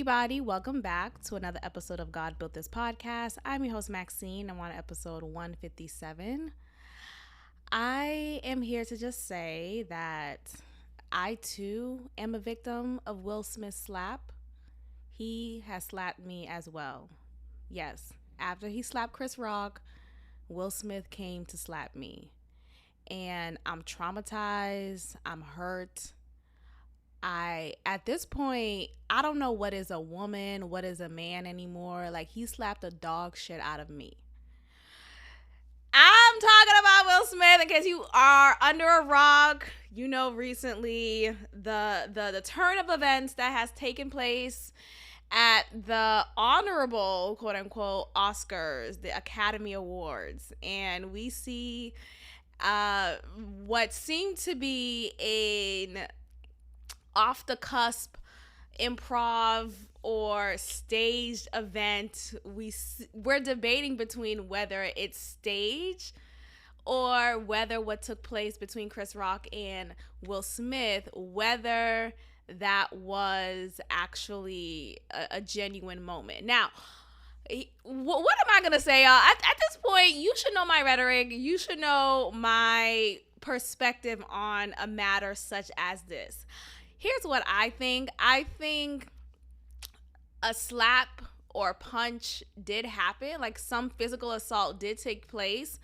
everybody. Welcome back to another episode of God Built This Podcast. I'm your host, Maxine. I'm on episode 157. I am here to just say that I, too, am a victim of Will Smith's slap. He has slapped me as well. Yes, after he slapped Chris Rock, Will Smith came to slap me. And I'm traumatized. I'm hurt. At this point, I don't know what is a woman, what is a man anymore. Like, he slapped the dog shit out of me. I'm talking about Will Smith in case you are under a rock. You know, recently the turn of events that has taken place at the honorable, quote unquote, Oscars, the Academy Awards. And we see what seemed to be an off the cusp improv or staged event. We're debating between whether it's staged or whether what took place between Chris Rock and Will Smith, whether that was actually a genuine moment. Now, what am I gonna say, y'all? At this point, you should know my rhetoric. You should know my perspective on a matter such as this. Here's what I think. I think a slap or punch did happen. Like, some physical assault did take place.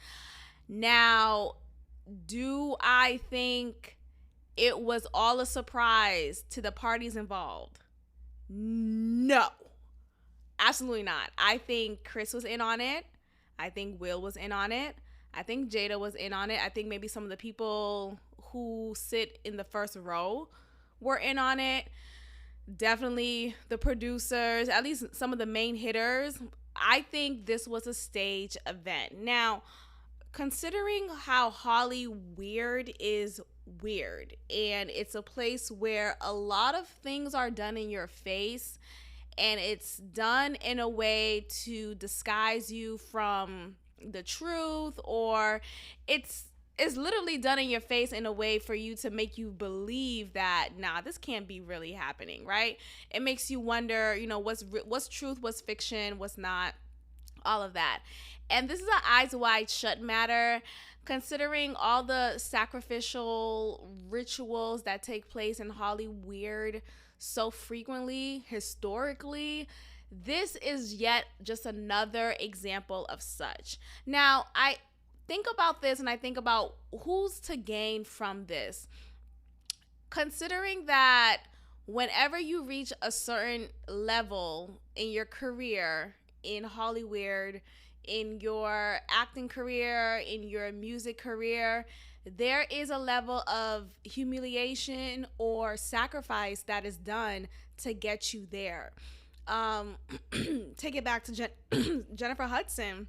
Now, do I think it was all a surprise to the parties involved? No. Absolutely not. I think Chris was in on it. I think Will was in on it. I think Jada was in on it. I think maybe some of the people who sit in the first row were in on it. Definitely the producers, at least some of the main hitters. I think this was a stage event. Now, considering how Hollyweird is weird, and it's a place where a lot of things are done in your face, and it's done in a way to disguise you from the truth, or it's literally done in your face in a way for you to make you believe that, nah, this can't be really happening, right? It makes you wonder, you know, what's truth, what's fiction, what's not, all of that. And this is an eyes wide shut matter, considering all the sacrificial rituals that take place in Hollyweird so frequently, historically. This is yet just another example of such. Now, I think about this and I think about who's to gain from this. Considering that whenever you reach a certain level in your career, in Hollyweird, in your acting career, in your music career, there is a level of humiliation or sacrifice that is done to get you there. Take it back to Jennifer Hudson.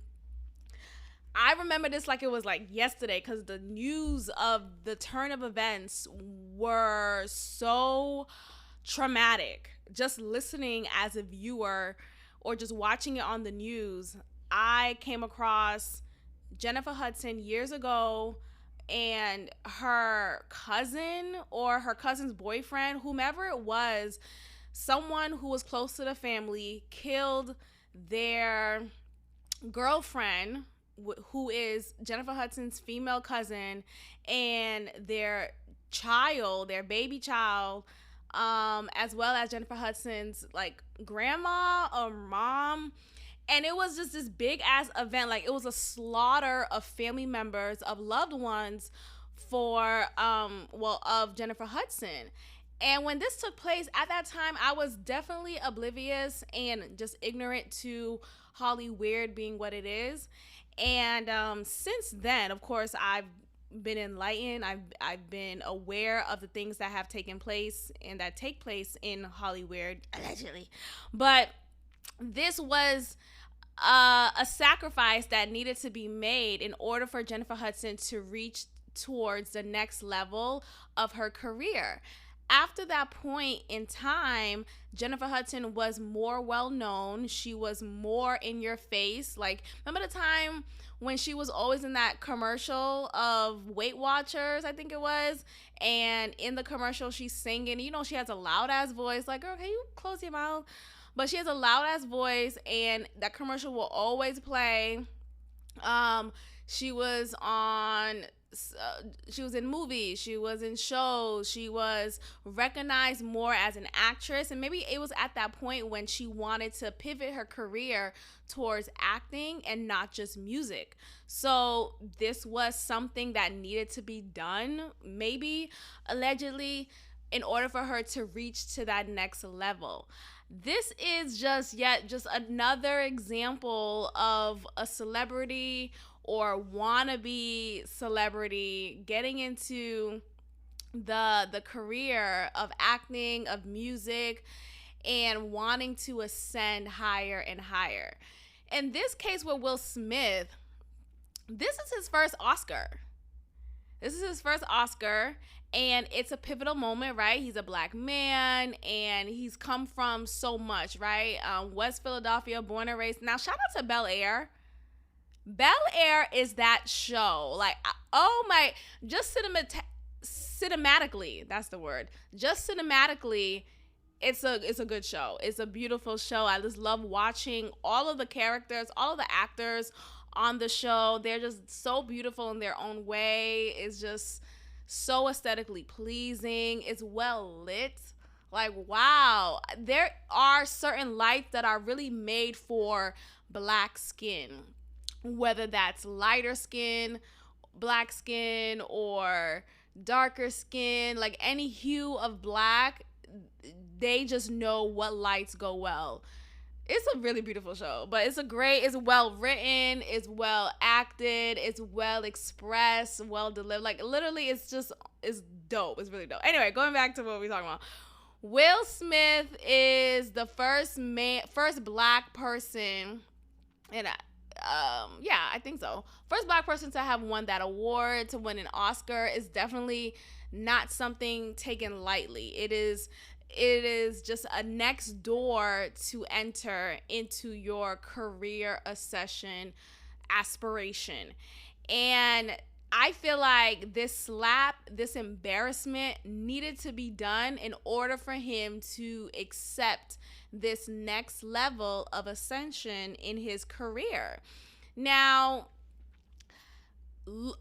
I remember this like it was like yesterday, because the news of the turn of events were so traumatic. Just listening as a viewer or just watching it on the news, I came across Jennifer Hudson years ago, and her cousin or her cousin's boyfriend, whomever it was, someone who was close to the family, killed their girlfriend, who is Jennifer Hudson's female cousin, and their child, their baby child, as well as Jennifer Hudson's like grandma or mom. And it was just this big ass event. Like, it was a slaughter of family members, of loved ones for of Jennifer Hudson. And when this took place, at that time, I was definitely oblivious and just ignorant to Hollyweird being what it is. And since then, of course, I've been enlightened. I've been aware of the things that have taken place and that take place in Hollyweird, allegedly. But this was a sacrifice that needed to be made in order for Jennifer Hudson to reach towards the next level of her career. After that point in time, Jennifer Hudson was more well known. She was more in your face. Like, remember the time when she was always in that commercial of Weight Watchers, I think it was, and in the commercial she's singing, you know, she has a loud ass voice, like, girl, can you close your mouth? But she has a loud ass voice, and that commercial will always play. Um, she was on. She was in movies. She was in shows. She was recognized more as an actress, and maybe it was at that point when she wanted to pivot her career towards acting and not just music. So this was something that needed to be done, maybe allegedly, in order for her to reach to that next level. This is just another example of a celebrity or wannabe celebrity getting into the career of acting, of music, and wanting to ascend higher and higher. In this case with Will Smith, this is his first Oscar. This is his first Oscar, and it's a pivotal moment, right? He's a black man, and he's come from so much, right? West Philadelphia, born and raised. Now, shout out to Bel Air. Bel Air is that show. Like, oh my, just cinematically, that's the word. Just cinematically, it's a good show. It's a beautiful show. I just love watching all of the characters, all of the actors on the show. They're just so beautiful in their own way. It's just so aesthetically pleasing. It's well lit. Like, wow. There are certain lights that are really made for black skin, whether that's lighter skin, black skin, or darker skin, like any hue of black, they just know what lights go well. It's a really beautiful show, but it's well written, it's well acted, it's well expressed, well delivered. Like, literally, it's dope. It's really dope. Anyway, going back to what we're talking about. Will Smith is the first black person, and yeah, I think so. First black person to have won that award, to win an Oscar, is definitely not something taken lightly. It is just a next door to enter into your career accession aspiration. And I feel like this embarrassment needed to be done in order for him to accept this next level of ascension in his career. Now,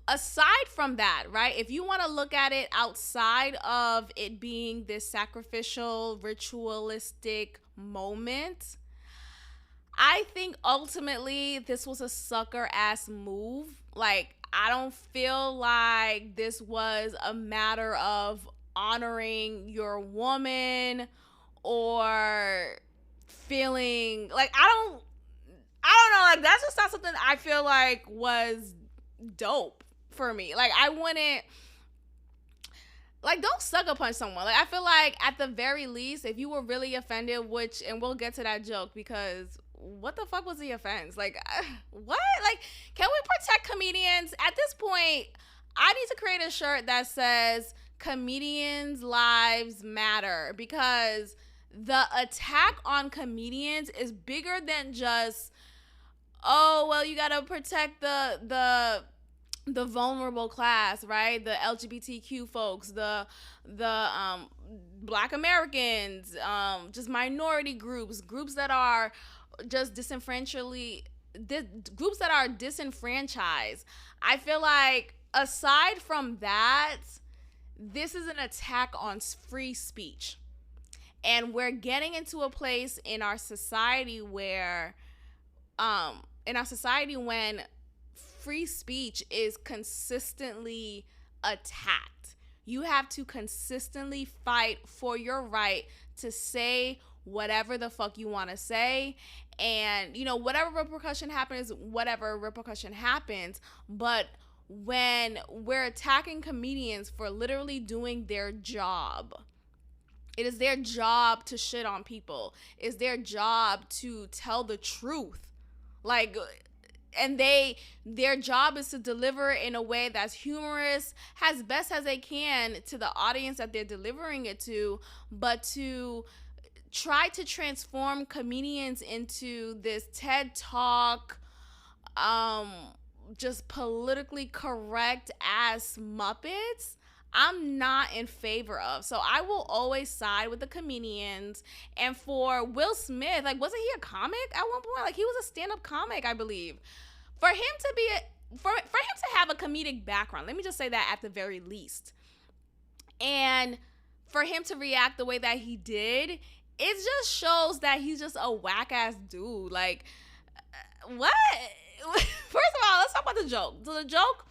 aside from that, right, if you want to look at it outside of it being this sacrificial, ritualistic moment, I think ultimately this was a sucker ass move. Like, I don't feel like this was a matter of honoring your woman or feeling like I don't know, like, that's just not something I feel like was dope for me. Like, I wouldn't, like, don't sucker punch someone. Like, I feel like at the very least, if you were really offended, which, and we'll get to that joke, because what the fuck was the offense? Like, what? Like, can we protect comedians? At this point, I need to create a shirt that says comedians' lives matter, because the attack on comedians is bigger than just, oh, well, you gotta protect the vulnerable class, right? The LGBTQ folks, the Black Americans, just minority groups that are just groups that are disenfranchised. I feel like aside from that, this is an attack on free speech. And we're getting into a place in our society where when free speech is consistently attacked. You have to consistently fight for your right to say whatever the fuck you want to say. And, you know, whatever repercussion happens. But when we're attacking comedians for literally doing their job, it is their job to shit on people. It's their job to tell the truth. Like, and their job is to deliver in a way that's humorous, as best as they can to the audience that they're delivering it to, but to try to transform comedians into this TED Talk, just politically correct ass Muppets, I'm not in favor of. So I will always side with the comedians. And for Will Smith, like, wasn't he a comic at one point? Like, he was a stand-up comic, I believe. For him to be for him to have a comedic background, let me just say that at the very least. And for him to react the way that he did, it just shows that he's just a whack-ass dude. Like, what? First of all, let's talk about the joke. So the joke,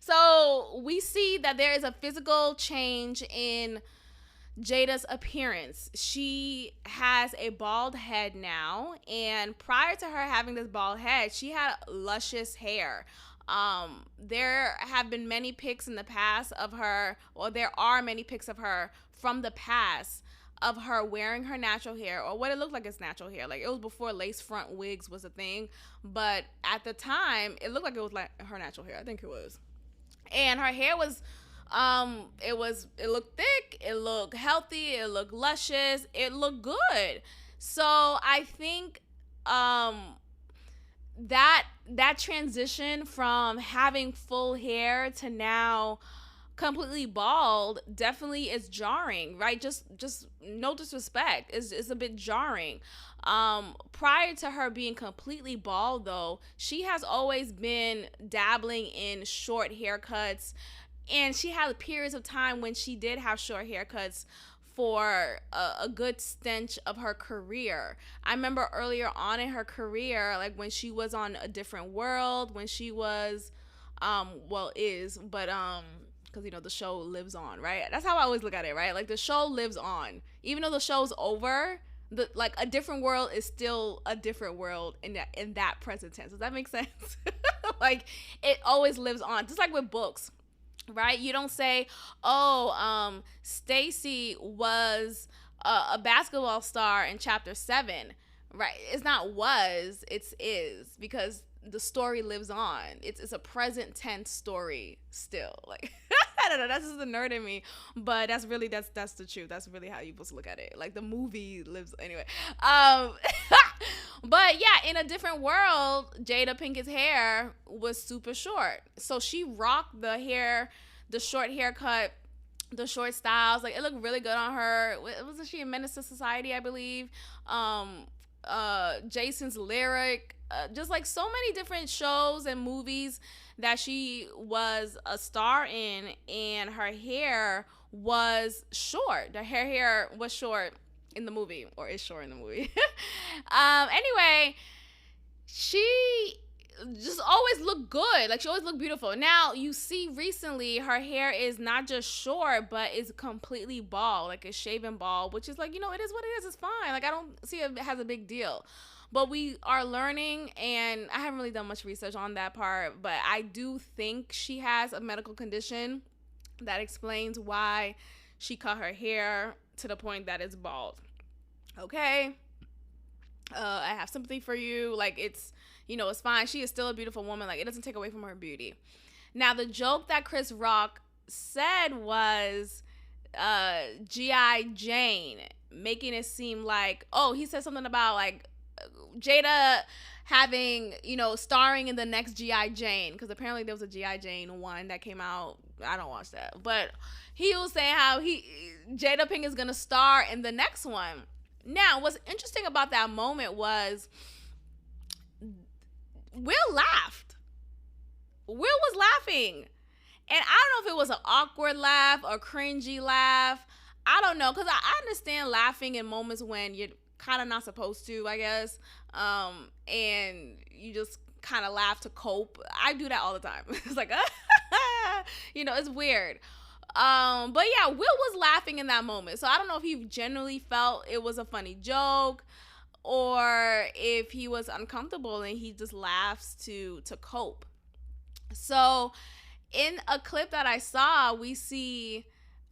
so we see that there is a physical change in Jada's appearance. She has a bald head now, and prior to her having this bald head, she had luscious hair. There have been many pics in the past of her, or there are many pics of her from the past of her wearing her natural hair, or what it looked like it's natural hair. Like, it was before lace front wigs was a thing, but at the time it looked like it was like her natural hair. I think it was. And her hair was it looked thick, it looked healthy, it looked luscious, it looked good. So I think that transition from having full hair to now completely bald definitely is jarring, right? Just no disrespect, it's a bit jarring. Prior to her being completely bald, though, she has always been dabbling in short haircuts, and she had periods of time when she did have short haircuts for a good stench of her career. I remember earlier on in her career, like when she was on A Different World, when she was because the show lives on, right? That's how I always look at it, right? Like, the show lives on, even though the show's over. Like, A Different World is still a different world in that present tense. Does that make sense? Like, it always lives on, just like with books, right? You don't say, Stacy was a basketball star in chapter 7, right? It's not was, it's is, because the story lives on. It's a present tense story still. Like, I don't know, that's just the nerd in me, but that's the truth. That's really how you're supposed to look at it. Like, the movie lives anyway. But yeah, in A Different World, Jada Pinkett's hair was super short, so she rocked the short haircut, the short styles. Like, it looked really good on her. Wasn't she in Menace to Society, I believe? Jason's Lyric, just like so many different shows and movies that she was a star in, and her hair was short. Her hair was short in the movie, or is short in the movie. Anyway, she just always looked good. Like, she always looked beautiful. Now, you see recently her hair is not just short, but is completely bald, like a shaven bald, which is like, it is what it is. It's fine. Like, I don't see it as a big deal. But we are learning, and I haven't really done much research on that part, but I do think she has a medical condition that explains why she cut her hair to the point that it's bald. Okay? I have sympathy for you. Like, it's fine. She is still a beautiful woman. Like, it doesn't take away from her beauty. Now, the joke that Chris Rock said was G.I. Jane, making it seem like, he said something about, like, Jada having, starring in the next G.I. Jane, because apparently there was a G.I. Jane 1 that came out. I don't watch that. But he was saying how Jada Pinkett is going to star in the next one. Now, what's interesting about that moment was Will laughed. Will was laughing. And I don't know if it was an awkward laugh or cringy laugh. I don't know, because I understand laughing in moments when you're kind of not supposed to, I guess. And you just kind of laugh to cope. I do that all the time. It's like, it's weird. But yeah, Will was laughing in that moment. So I don't know if he genuinely felt it was a funny joke, or if he was uncomfortable and he just laughs to cope. So in a clip that I saw, we see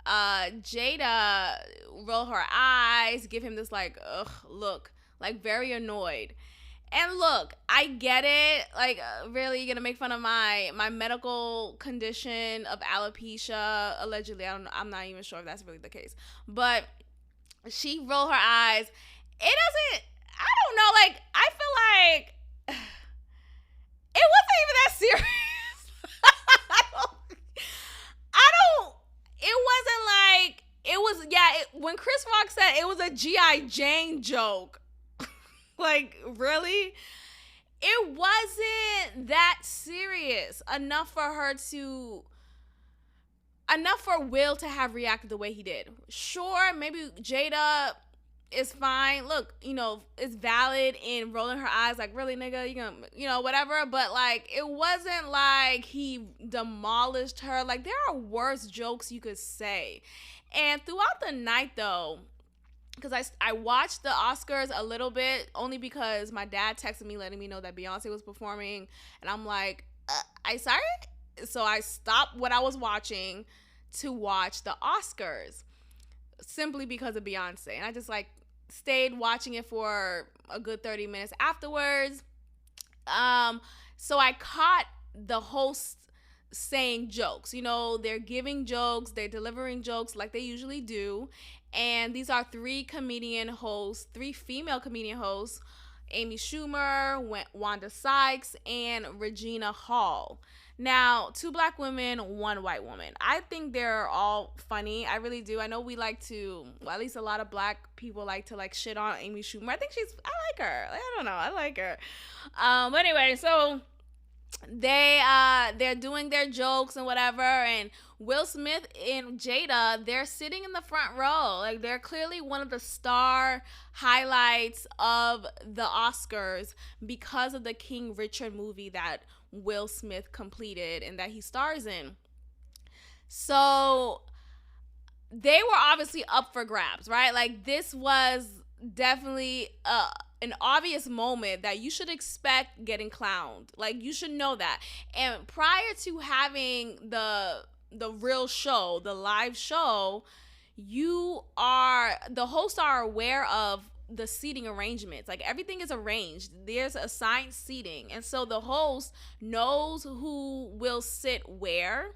Jada roll her eyes, give him this like, ugh, look, like very annoyed. And look, I get it. Like, really, you're gonna make fun of my medical condition of alopecia, allegedly. I'm not even sure if that's really the case. But she rolled her eyes. It doesn't, I don't know, like, I feel like it wasn't even that serious. Chris Rock said it was a G.I. Jane joke. Like, really? It wasn't that serious enough for Will to have reacted the way he did. Sure, maybe Jada is fine. Look, it's valid in rolling her eyes like, really, nigga, you gonna, whatever. But, like, it wasn't like he demolished her. Like, there are worse jokes you could say. And throughout the night, though, because I watched the Oscars a little bit, only because my dad texted me letting me know that Beyonce was performing. And I'm like, I sorry? So I stopped what I was watching to watch the Oscars simply because of Beyonce. And I just, like, stayed watching it for a good 30 minutes afterwards. So I caught the host saying jokes. They're giving jokes, they're delivering jokes like they usually do. And these are three female comedian hosts, Amy Schumer, Wanda Sykes, and Regina Hall. Now, 2 black women, 1 white woman. I think they're all funny. I really do. I know we like to, well, at least a lot of black people like to, like, shit on Amy Schumer. I like her. I don't know. I like her. But anyway, so they're doing their jokes and whatever, and Will Smith and Jada, they're sitting in the front row. Like, they're clearly one of the star highlights of the Oscars because of the King Richard movie that Will Smith completed and that he stars in. So they were obviously up for grabs, right? Like, this was definitely an obvious moment that you should expect getting clowned. Like, you should know that. And prior to having the real show, the live show, the hosts are aware of the seating arrangements. Like, everything is arranged. There's assigned seating. And so the host knows who will sit where,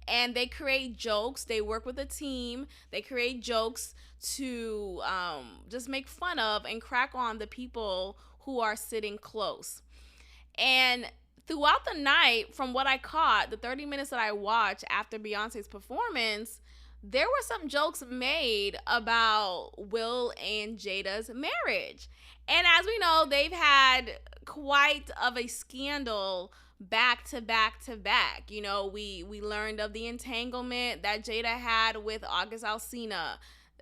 and they create jokes. They work with a team. They create jokes to just make fun of and crack on the people who are sitting close. And throughout the night, from what I caught, the 30 minutes that I watched after Beyonce's performance, there were some jokes made about Will and Jada's marriage. And as we know, they've had quite of a scandal back to back to back. We learned of the entanglement that Jada had with August Alsina,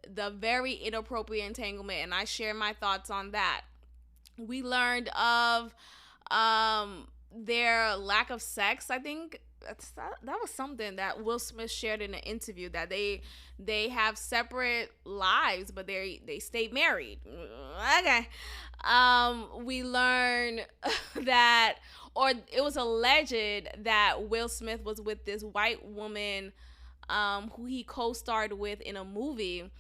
the very inappropriate entanglement, and I share my thoughts on that. We learned of their lack of sex. I think that was something that Will Smith shared in an interview, that they have separate lives, but they stay married. Okay. We learned that, or it was alleged that Will Smith was with this white woman who he co-starred with in a movie,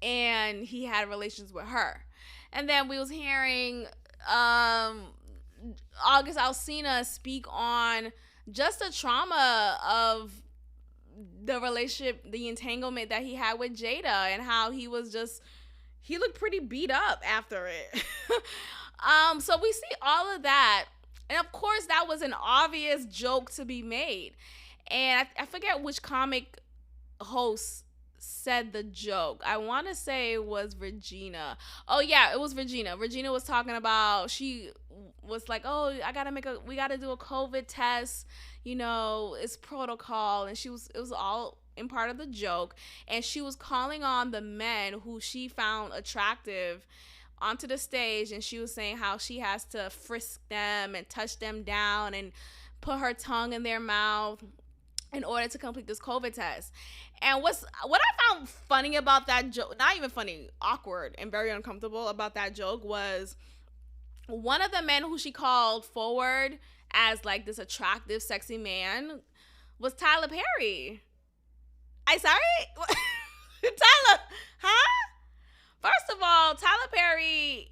and he had relations with her. And then we was hearing August Alsina speak on just the trauma of the relationship, the entanglement that he had with Jada, and how he looked pretty beat up after it. So we see all of that. And of course, that was an obvious joke to be made. And I forget which comic host said the joke. I want to say it was Regina. Oh yeah, it was Regina. Regina was talking about, she was like, oh, we got to do a COVID test. It's protocol. And it was all in part of the joke. And she was calling on the men who she found attractive onto the stage, and she was saying how she has to frisk them and touch them down and put her tongue in their mouth in order to complete this COVID test. And what I found funny about that joke, not even funny, awkward and very uncomfortable about that joke, was one of the men who she called forward as, like, this attractive, sexy man was Tyler Perry. Sorry? Tyler, huh? First of all, Tyler Perry,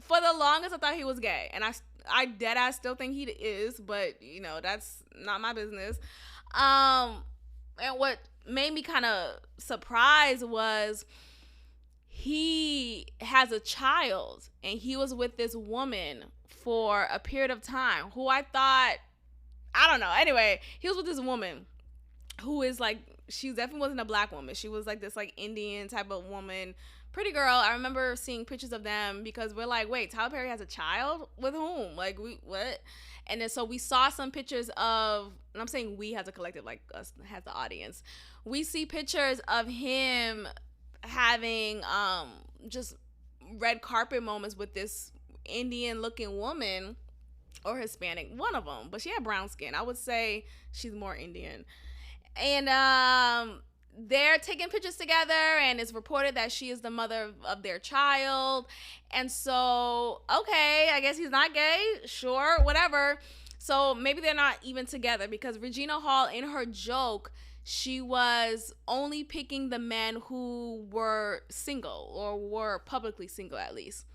for the longest, I thought he was gay. And I deadass still think he is, but, that's not my business. And what made me kind of surprised was he has a child, and he was with this woman for a period of time who I thought, I don't know. Anyway, he was with this woman who is, like, she definitely wasn't a black woman. She was like this like Indian type of woman. Pretty girl. I remember seeing pictures of them because we're like, wait, Tyler Perry has a child? With whom? Like, we, what? And then so we saw some pictures of, and I'm saying we as a collective, like us as the audience. We see pictures of him having just red carpet moments with this Indian looking woman, or Hispanic, one of them, but she had brown skin. I would say she's more Indian. And they're taking pictures together, and it's reported that she is the mother of their child. And so, okay, I guess he's not gay. Sure, whatever. So maybe they're not even together, because Regina Hall, in her joke, she was only picking the men who were single, or were publicly single at least.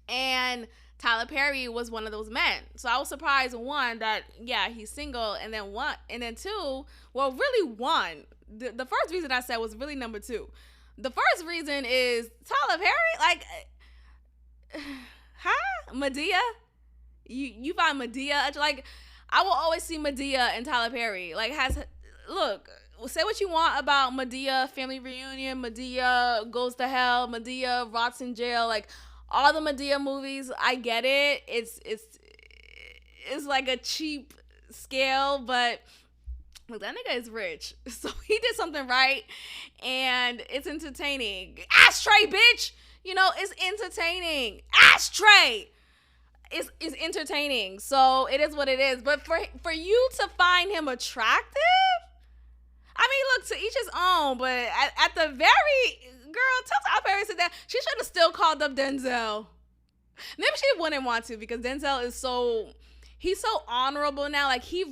And Tyler Perry was one of those men. So I was surprised, one, that, yeah, he's single, and then two, well, really one. The first reason I said was really number two. The first reason is Tyler Perry, like, huh? Madea? You find Madea, like, I will always see Madea and Tyler Perry. Like, look, say what you want about Madea, Family Reunion, Madea Goes to Hell, Madea rots in jail, like, all the Madea movies, I get it. It's like a cheap scale, but look, that nigga is rich, so he did something right, and it's entertaining. Ashtray, bitch. You know, it's entertaining. Ashtray. It's entertaining, so it is what it is. But for you to find him attractive, I mean, look, to each his own, but at the very, girl, tell Tyler Perry said that she should have still called up Denzel. Maybe she wouldn't want to, because Denzel is he's so honorable now. Like, he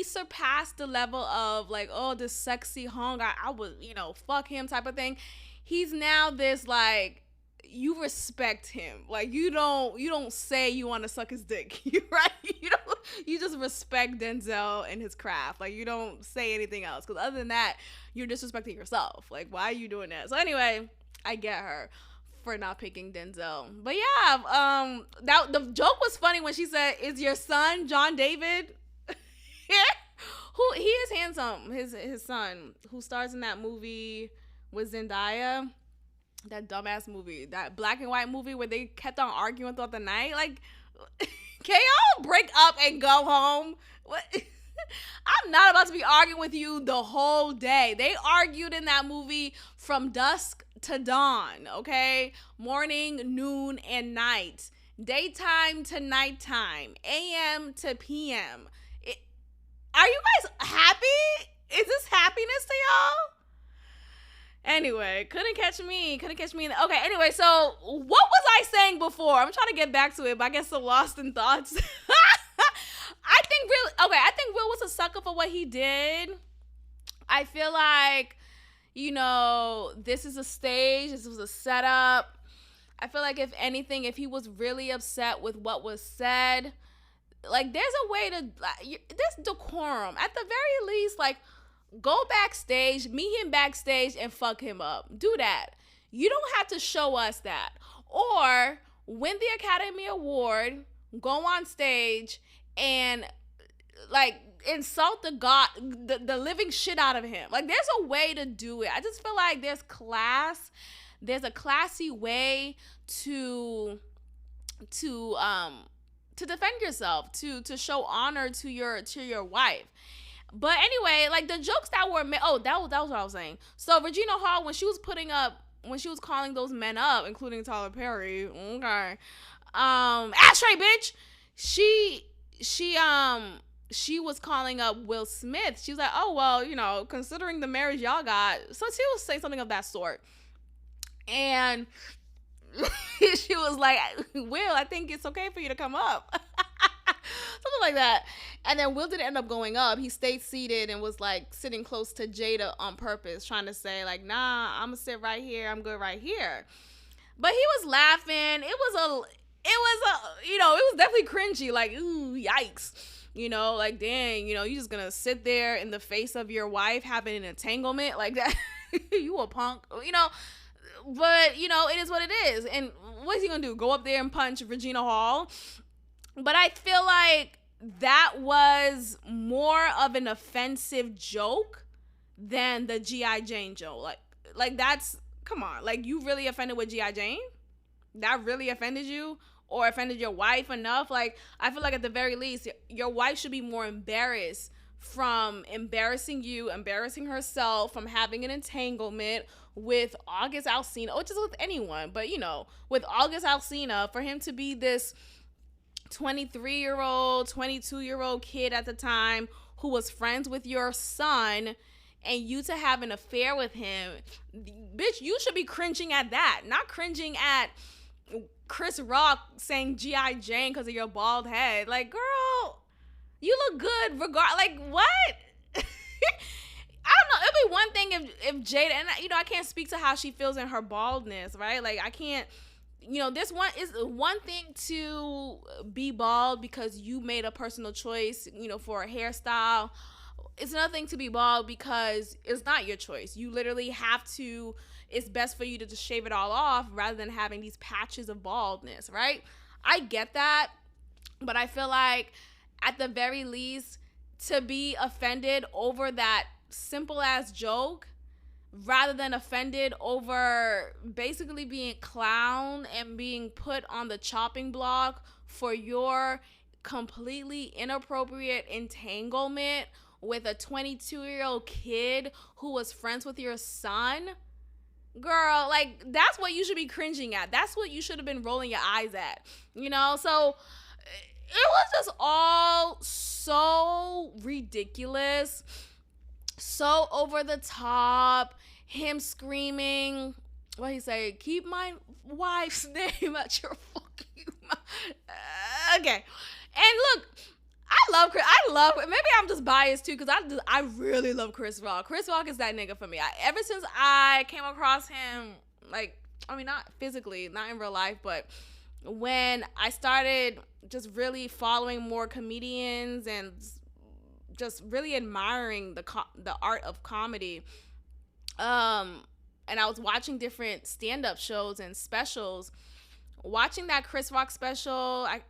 surpassed the level of like, oh, this sexy hunk, I would, fuck him type of thing. He's now this, like, you respect him. Like, you don't say you want to suck his dick, right? You just respect Denzel and his craft. Like, you don't say anything else, because other than that, you're disrespecting yourself. Like, why are you doing that? So anyway, I get her for not picking Denzel. But yeah, the joke was funny when she said, "Is your son John David?" Who he is handsome. His son, who stars in that movie with Zendaya. That dumbass movie, that black and white movie where they kept on arguing throughout the night. Like, can y'all break up and go home? What? I'm not about to be arguing with you the whole day. They argued in that movie from dusk to dawn, okay? Morning, noon, and night. Daytime to nighttime. AM to PM. Are you guys happy? Is this happiness to y'all? Anyway, couldn't catch me. Okay, anyway, so what was I saying before? I'm trying to get back to it, but I get so lost in thoughts. I think Will was a sucker for what he did. I feel like, this is a stage. This was a setup. I feel like, if anything, if he was really upset with what was said, like, there's a way to, there's decorum. At the very least, like, go backstage, meet him backstage, and fuck him up. Do that. You don't have to show us that. Or win the Academy Award, go on stage, and, like, insult the living shit out of him. Like, there's a way to do it. I just feel like there's class. There's a classy way to defend yourself, to show honor to your wife. But anyway, like, the jokes that were made, that was what I was saying. So Regina Hall, when she was calling those men up, including Tyler Perry, okay, ashtray, bitch, she was calling up Will Smith. She was like, oh, well, considering the marriage y'all got, so she was saying something of that sort. And she was like, Will, I think it's okay for you to come up. Something like that. And then Will didn't end up going up. He stayed seated and was, like, sitting close to Jada on purpose, trying to say, like, nah, I'm gonna sit right here. I'm good right here. But he was laughing. It was definitely cringy. Like, ooh, yikes. Like, dang, you just gonna sit there in the face of your wife having an entanglement like that. You a punk, But, it is what it is. And what is he gonna do? Go up there and punch Regina Hall? But I feel like that was more of an offensive joke than the G.I. Jane joke. Like that's, come on. Like, you really offended with G.I. Jane? That really offended you? Or offended your wife enough? Like, I feel like at the very least, your wife should be more embarrassed from embarrassing you, embarrassing herself, from having an entanglement with August Alsina, or just with anyone, but with August Alsina, for him to be this 23-year-old, 22-year-old kid at the time who was friends with your son, and you to have an affair with him, bitch, you should be cringing at that, not cringing at Chris Rock saying G.I. Jane because of your bald head. Like, girl, you look good like, what? I don't know. It'd be one thing if Jada, and I can't speak to how she feels in her baldness, right? Like, I can't, this one is one thing to be bald because you made a personal choice, for a hairstyle. It's another thing to be bald because it's not your choice. You literally have to, it's best for you to just shave it all off rather than having these patches of baldness, right? I get that, but I feel like at the very least, to be offended over that simple ass joke rather than offended over basically being clowned and being put on the chopping block for your completely inappropriate entanglement with a 22-year-old kid who was friends with your son. Girl, like, that's what you should be cringing at. That's what you should have been rolling your eyes at. So it was just all so ridiculous, so over the top. Him screaming, what he say? Keep my wife's name at your fucking mouth. Okay, and look, I love. Maybe I'm just biased too, because I really love Chris Rock. Chris Rock is that nigga for me. Ever since I came across him, like, I mean, not physically, not in real life, but when I started just really following more comedians and just really admiring the art of comedy, and I was watching different stand-up shows and specials, watching that Chris Rock special, I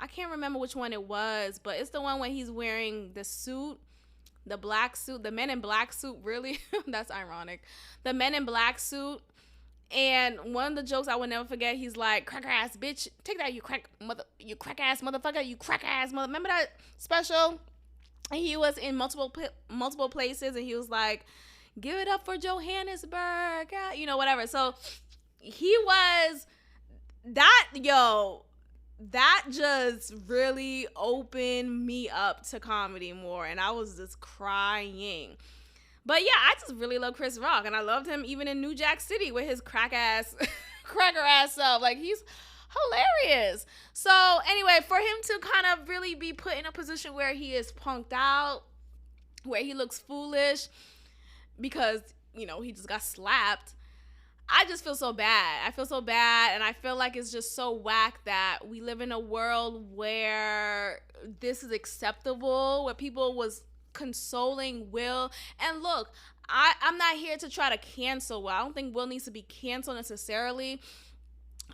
can't remember which one it was, but it's the one when he's wearing the suit, the black suit, the Men in Black suit, really? That's ironic. The Men in Black suit. And one of the jokes I will never forget, he's like, cracker ass bitch, take that, you crack ass motherfucker, you crack ass mother. Remember that special? And he was in multiple places, and he was like, give it up for Johannesburg, whatever. So he was that, that just really opened me up to comedy more, and I was just crying. But yeah, I just really love Chris Rock, and I loved him even in New Jack City with his cracker ass self. Like, he's hilarious. So anyway, for him to kind of really be put in a position where he is punked out, where he looks foolish because, he just got slapped, I just feel so bad. I feel so bad, and I feel like it's just so whack that we live in a world where this is acceptable, where people was consoling Will. And look, I'm not here to try to cancel Will. I don't think Will needs to be canceled necessarily.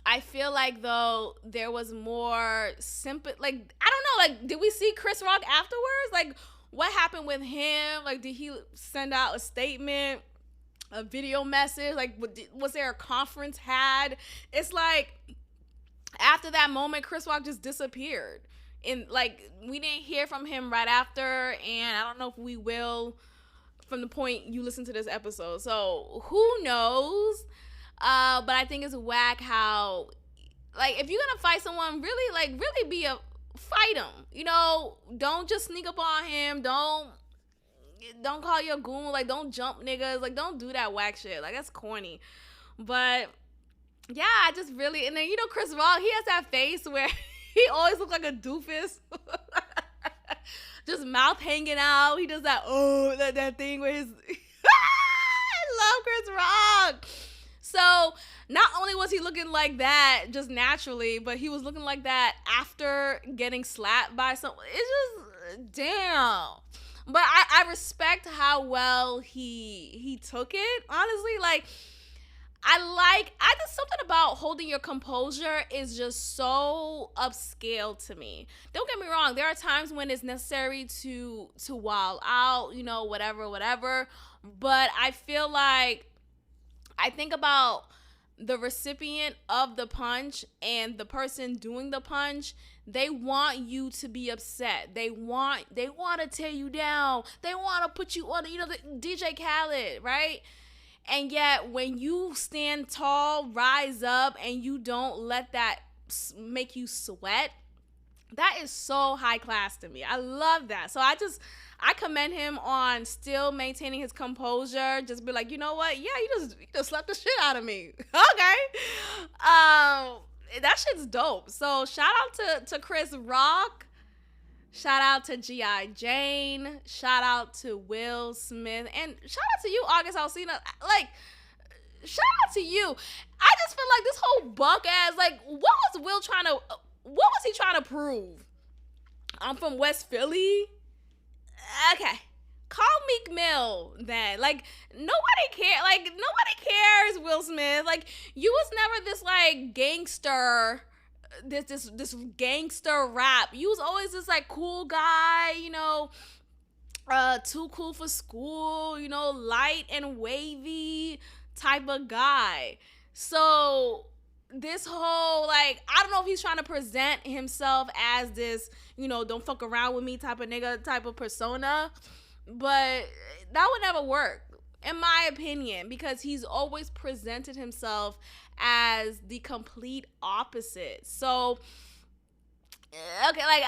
I feel like, though, there was more sympathy. Like, I don't know, like, did we see Chris Rock afterwards? Like, what happened with him? Like, did he send out a statement, a video message? Like, was there a conference had? It's like, after that moment, Chris Rock just disappeared. And, like, we didn't hear from him right after, and I don't know if we will from the point you listen to this episode. So, who knows? But I think it's whack how, like, if you're gonna fight someone, really be fight him. Don't just sneak up on him. Don't call your goon. Like, don't jump niggas. Like, don't do that whack shit. Like, that's corny. But yeah, I just really, and then Chris Rock, he has that face where he always looks like a doofus. Just mouth hanging out. He does that thing where his I love Chris Rock. So not only was he looking like that just naturally, but he was looking like that after getting slapped by someone. It's just, damn. But I respect how well he took it, honestly. Like, I just something about holding your composure is just so upscale to me. Don't get me wrong, there are times when it's necessary to wild out, whatever. But I feel like I think about the recipient of the punch and the person doing the punch. They want you to be upset. They want to tear you down. They want to put you on, the DJ Khaled, right? And yet, when you stand tall, rise up, and you don't let that make you sweat, that is so high class to me. I love that. So I commend him on still maintaining his composure. Just be like, you know what? Yeah, you just slapped the shit out of me. Okay. That shit's dope. So shout out to Chris Rock. Shout out to G.I. Jane. Shout out to Will Smith. And shout out to you, August Alsina. Like, shout out to you. I just feel like this whole buck ass, like, what was he trying to prove? I'm from West Philly. Okay. Call Meek Mill then. Like, nobody cares, Will Smith. Like, you was never this like gangster, this gangster rap. You was always this like cool guy, too cool for school, light and wavy type of guy. So this whole, like, I don't know if he's trying to present himself as this, don't fuck around with me type of nigga type of persona, but that would never work in my opinion, because he's always presented himself as the complete opposite. So okay, like,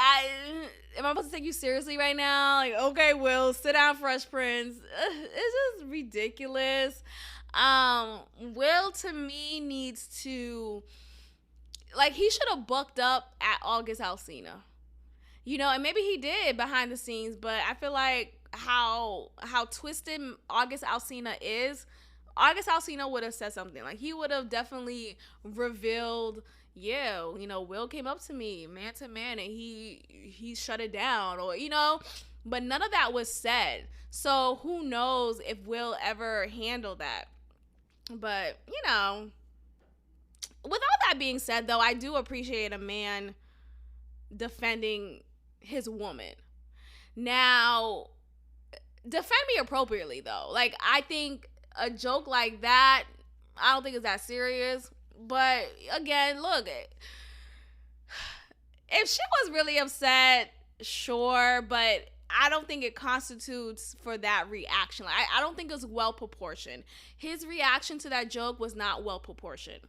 am I supposed to take you seriously right now? Like, okay, Will, sit down, Fresh Prince. It's just ridiculous. Will, to me, needs to, like, he should have bucked up at August Alsina. And maybe he did behind the scenes, but I feel like how twisted August Alsina is, August Alsina would have said something. Like, he would have definitely revealed, yeah, Will came up to me man to man and he shut it down, or, but none of that was said. So who knows if Will ever handle that. But, with all that being said, though, I do appreciate a man defending his woman. Now, defend me appropriately, though. Like, I think a joke like that, I don't think it's that serious. But, again, look, if she was really upset, sure, but I don't think it constitutes for that reaction. I don't think it was well proportioned. His reaction to that joke was not well proportioned.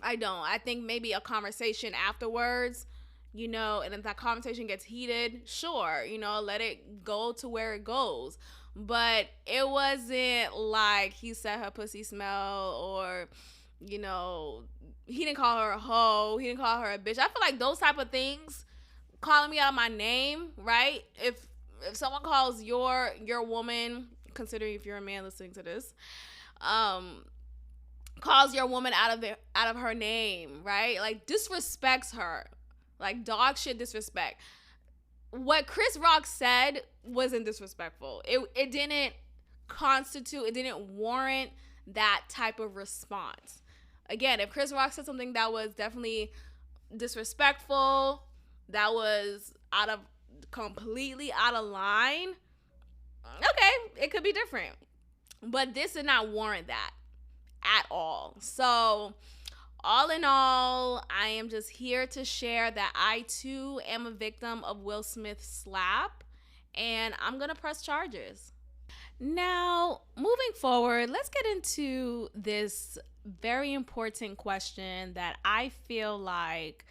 I don't. I think maybe a conversation afterwards, and if that conversation gets heated, sure, let it go to where it goes. But it wasn't like he said her pussy smell, or, he didn't call her a hoe, he didn't call her a bitch. I feel like those type of things, calling me out of my name, right? If someone calls your woman, considering if you're a man listening to this, calls your woman out of her name, right? Like, disrespects her, like dog shit disrespect. What Chris Rock said wasn't disrespectful. It didn't warrant that type of response. Again, if Chris Rock said something that was definitely disrespectful, that was completely out of line, okay, it could be different. But this did not warrant that at all. So, all in all, I am just here to share that I too am a victim of Will Smith's slap, and I'm gonna press charges. Now, moving forward, let's get into this very important question that I feel like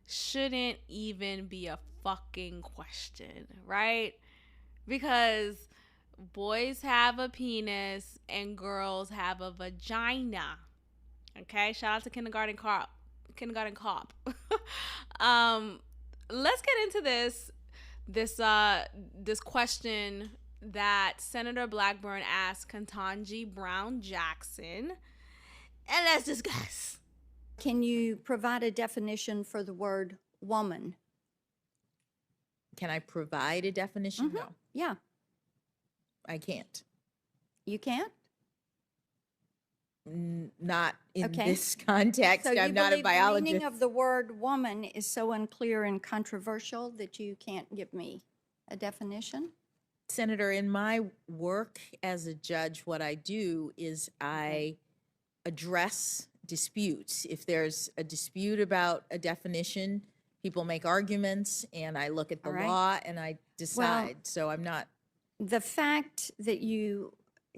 shouldn't even be a fucking question, right? Because boys have a penis and girls have a vagina. Okay, shout out to Kindergarten Cop. Let's get into this question that Senator Blackburn asked Ketanji Brown Jackson, and let's discuss. Can you provide a definition for the word woman? Can I provide a definition? Mm-hmm. No, Yeah. I can't. You can't? not in Okay. this context. So you I'm not a believe the meaning biologist. of the word woman is so unclear and controversial that you can't give me a definition? Senator, in my work as a judge, what I do is I address disputes. If there's a dispute about a definition, people make arguments, and I look at the All right. law and I decide. So I'm not. The fact that you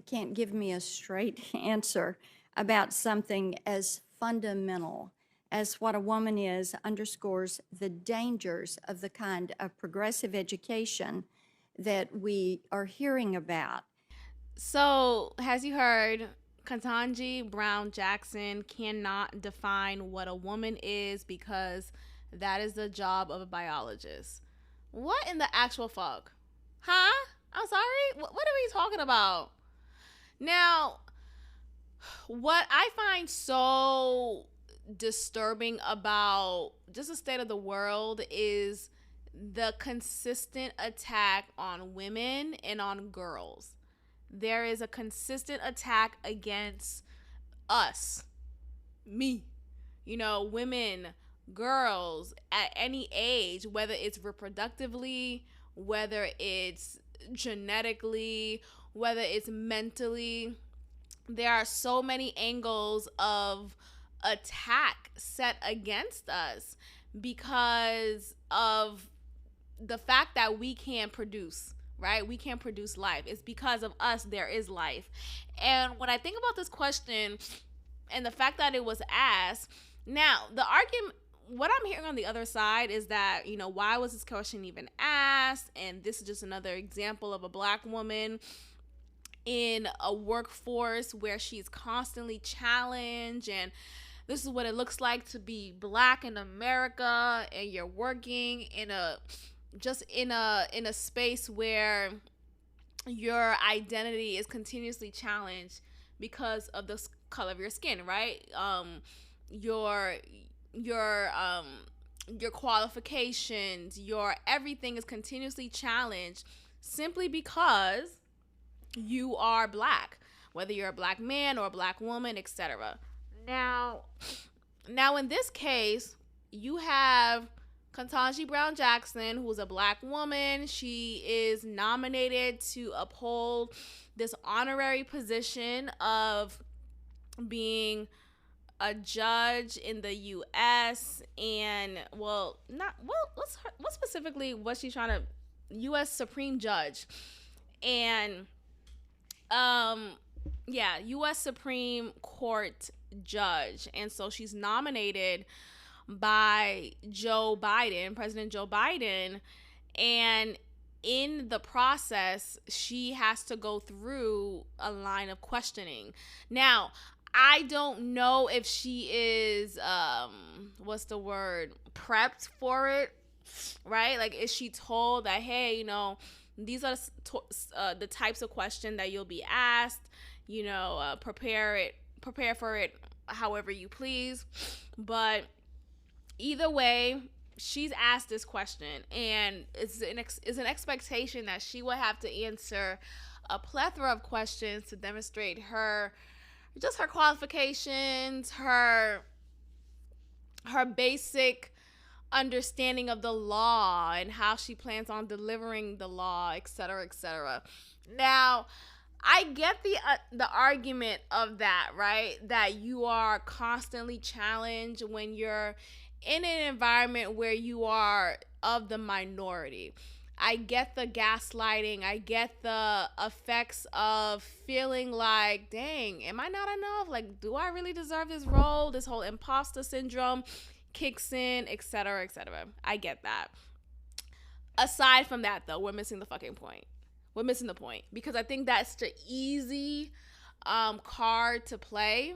can't give me a straight answer about something as fundamental as what a woman is underscores the dangers of the kind of progressive education that we are hearing about. So, has you heard Ketanji Brown Jackson cannot define what a woman is because that is the job of a biologist? What in the actual fuck? Huh? I'm sorry? What are we talking about? Now, what I find so disturbing about just the state of the world is the consistent attack on women and on girls. There is a consistent attack against us, me, women, girls at any age, whether it's reproductively, whether it's genetically, whether it's mentally. There are so many angles of attack set against us because of the fact that we can't produce, right? We can't produce life. It's because of us there is life. And when I think about this question and the fact that it was asked, now the argument, what I'm hearing on the other side is that, why was this question even asked? And this is just another example of a Black woman in a workforce where she's constantly challenged, and this is what it looks like to be Black in America, and you're working in a space where your identity is continuously challenged because of the color of your skin, right? Your qualifications, your everything is continuously challenged simply because you are Black, whether you're a Black man or a Black woman, etc. Now in this case, you have Ketanji Brown Jackson, who's a Black woman. She is nominated to uphold this honorary position of being a judge in the U.S. and what specifically was she trying to? U.S. Supreme Judge, and U.S. Supreme Court judge. And so she's nominated by President Joe Biden. And in the process, she has to go through a line of questioning. Now, I don't know if she is, prepped for it, right? Like, is she told that, hey, these are the types of questions that you'll be asked, prepare for it however you please. But either way, she's asked this question, and it's an expectation that she will have to answer a plethora of questions to demonstrate her qualifications, her basic understanding of the law and how she plans on delivering the law, etc., etc. Now, I get the argument of that, right? That you are constantly challenged when you're in an environment where you are of the minority. I get the gaslighting. I get the effects of feeling like, dang, am I not enough? Like, do I really deserve this role? This whole imposter syndrome kicks in, etc., etc. I get that. Aside from that, though, we're missing the fucking point. We're missing the point because I think that's the easy card to play.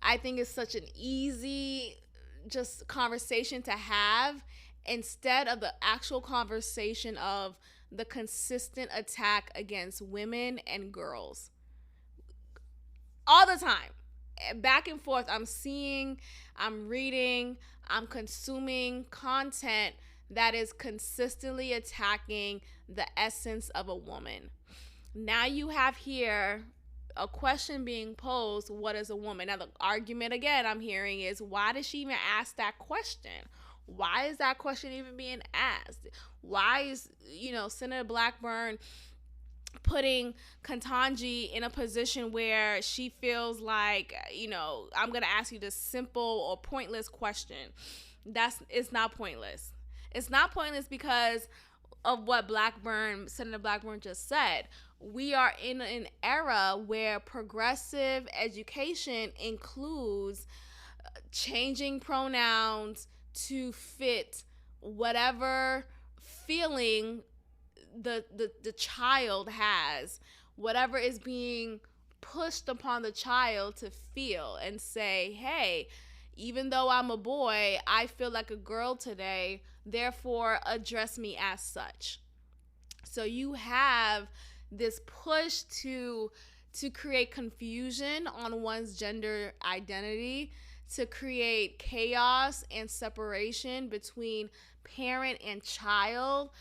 I think it's such an easy just conversation to have instead of the actual conversation of the consistent attack against women and girls. All the time. Back and forth, I'm seeing, I'm reading, I'm consuming content that is consistently attacking the essence of a woman. Now you have here a question being posed, what is a woman? Now, the argument again I'm hearing is, why did she even ask that question? Why is that question even being asked? Why is, Senator Blackburn putting Ketanji in a position where she feels like, I'm going to ask you this simple or pointless question? It's not pointless. It's not pointless because of what Senator Blackburn just said. We are in an era where progressive education includes changing pronouns to fit whatever feeling the child has, whatever is being pushed upon the child to feel, and say, hey, even though I'm a boy, I feel like a girl today, therefore address me as such. So you have this push to create confusion on one's gender identity, to create chaos and separation between parent and child,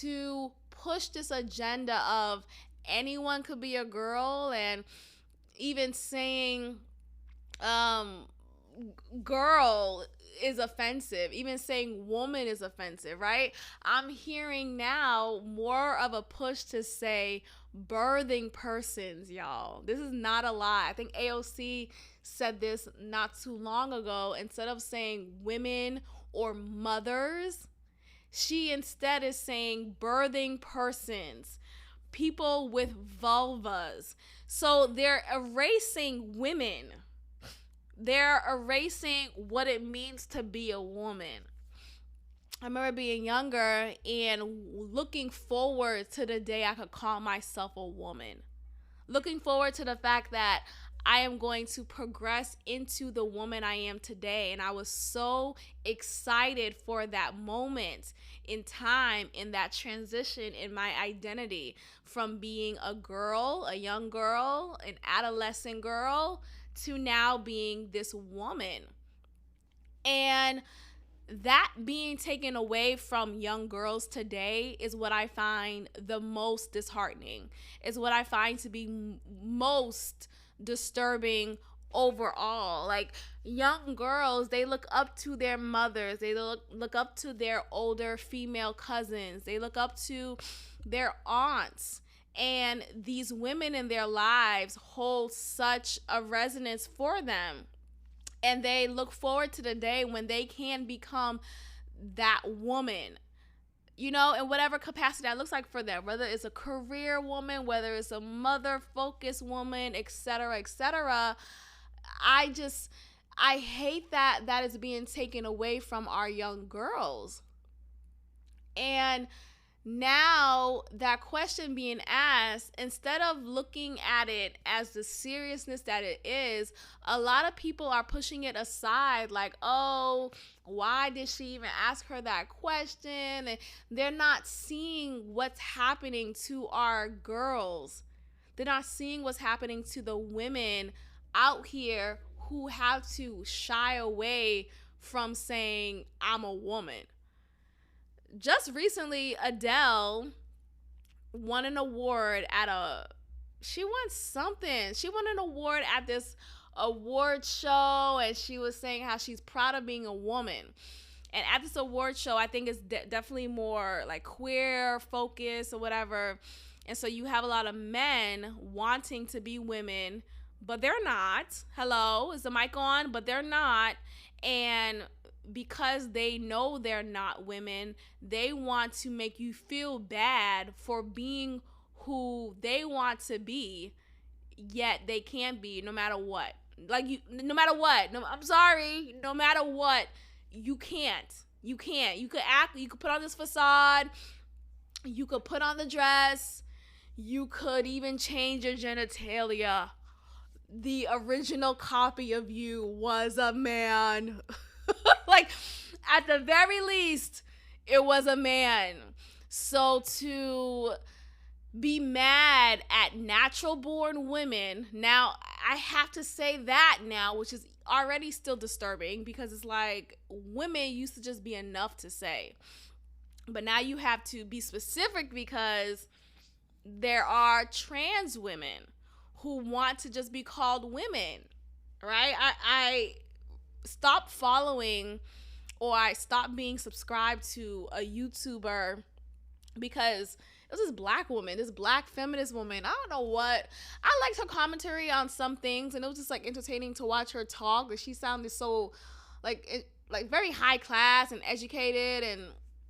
to push this agenda of anyone could be a girl, and even saying girl is offensive, even saying woman is offensive, right? I'm hearing now more of a push to say birthing persons, y'all. This is not a lie. I think AOC said this not too long ago. Instead of saying women or mothers, she instead is saying birthing persons, people with vulvas. So they're erasing women. They're erasing what it means to be a woman. I remember being younger and looking forward to the day I could call myself a woman. Looking forward to the fact that I am going to progress into the woman I am today. And I was so excited for that moment in time, in that transition in my identity from being a girl, a young girl, an adolescent girl, to now being this woman. And that being taken away from young girls today is what I find the most disheartening, is what I find to be most disturbing overall. Like, young girls, they look up to their mothers, they look up to their older female cousins, they look up to their aunts. And these women in their lives hold such a resonance for them. And they look forward to the day when they can become that woman, in whatever capacity that looks like for them, whether it's a career woman, whether it's a mother-focused woman, etc., etc. I hate that is being taken away from our young girls. And now that question being asked, instead of looking at it as the seriousness that it is, a lot of people are pushing it aside, like, oh, why did she even ask her that question? And they're not seeing what's happening to our girls. They're not seeing what's happening to the women out here who have to shy away from saying, I'm a woman. Just recently, Adele won an award she won an award at this award show, and she was saying how she's proud of being a woman. And at this award show, I think it's definitely more like queer focused or whatever. And so you have a lot of men wanting to be women, but they're not. Hello, is the mic on? But they're not. And because they know they're not women, they want to make you feel bad for being who they want to be, yet they can't be, no matter what. No matter what. No, I'm sorry. No matter what, you can't. You could act, you could put on this facade, you could put on the dress, you could even change your genitalia. The original copy of you was a man. Like, at the very least, it was a man. So to be mad at natural born women, now I have to say that now, which is already still disturbing, because it's like, women used to just be enough to say. But now you have to be specific, because there are trans women who want to just be called women, right? I stopped following, or I stopped being subscribed to a YouTuber because it was this black woman, this black feminist woman. I don't know what. I liked her commentary on some things, and it was just like entertaining to watch her talk. But she sounded so like very high class and educated, and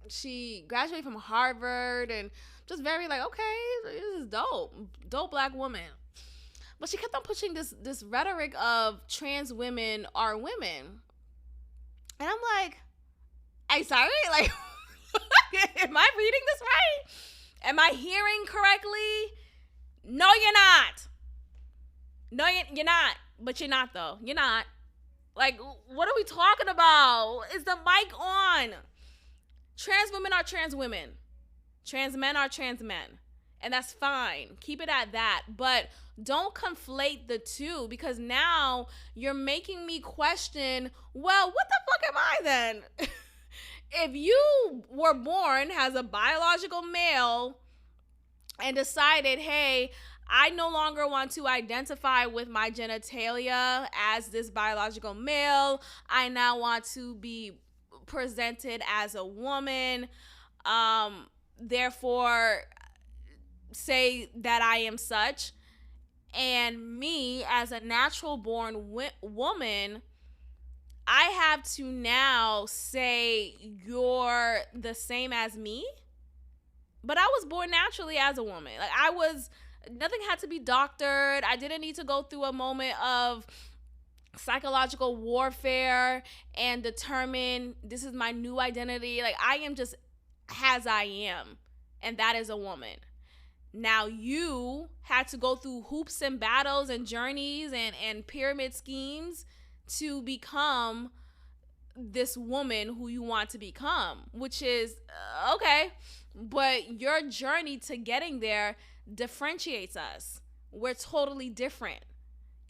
she graduated from Harvard, and just very like, okay, this is dope black woman. But she kept on pushing this rhetoric of trans women are women, and I'm like, hey, sorry, like, am I reading this right? Am I hearing correctly? No, you're not. No, you're not. But you're not, though. You're not. Like, what are we talking about? Is the mic on? Trans women are trans women. Trans men are trans men. And that's fine. Keep it at that. But don't conflate the two, because now you're making me question, well, what the fuck am I then? If you were born as a biological male and decided, hey, I no longer want to identify with my genitalia as this biological male, I now want to be presented as a woman, therefore say that I am such, and me as a natural born woman, I have to now say you're the same as me. But I was born naturally as a woman. Like, nothing had to be doctored. I didn't need to go through a moment of psychological warfare and determine this is my new identity. Like, I am just as I am, and that is a woman. Now you had to go through hoops and battles and journeys and pyramid schemes to become this woman who you want to become, which is okay, but your journey to getting there differentiates us. We're totally different.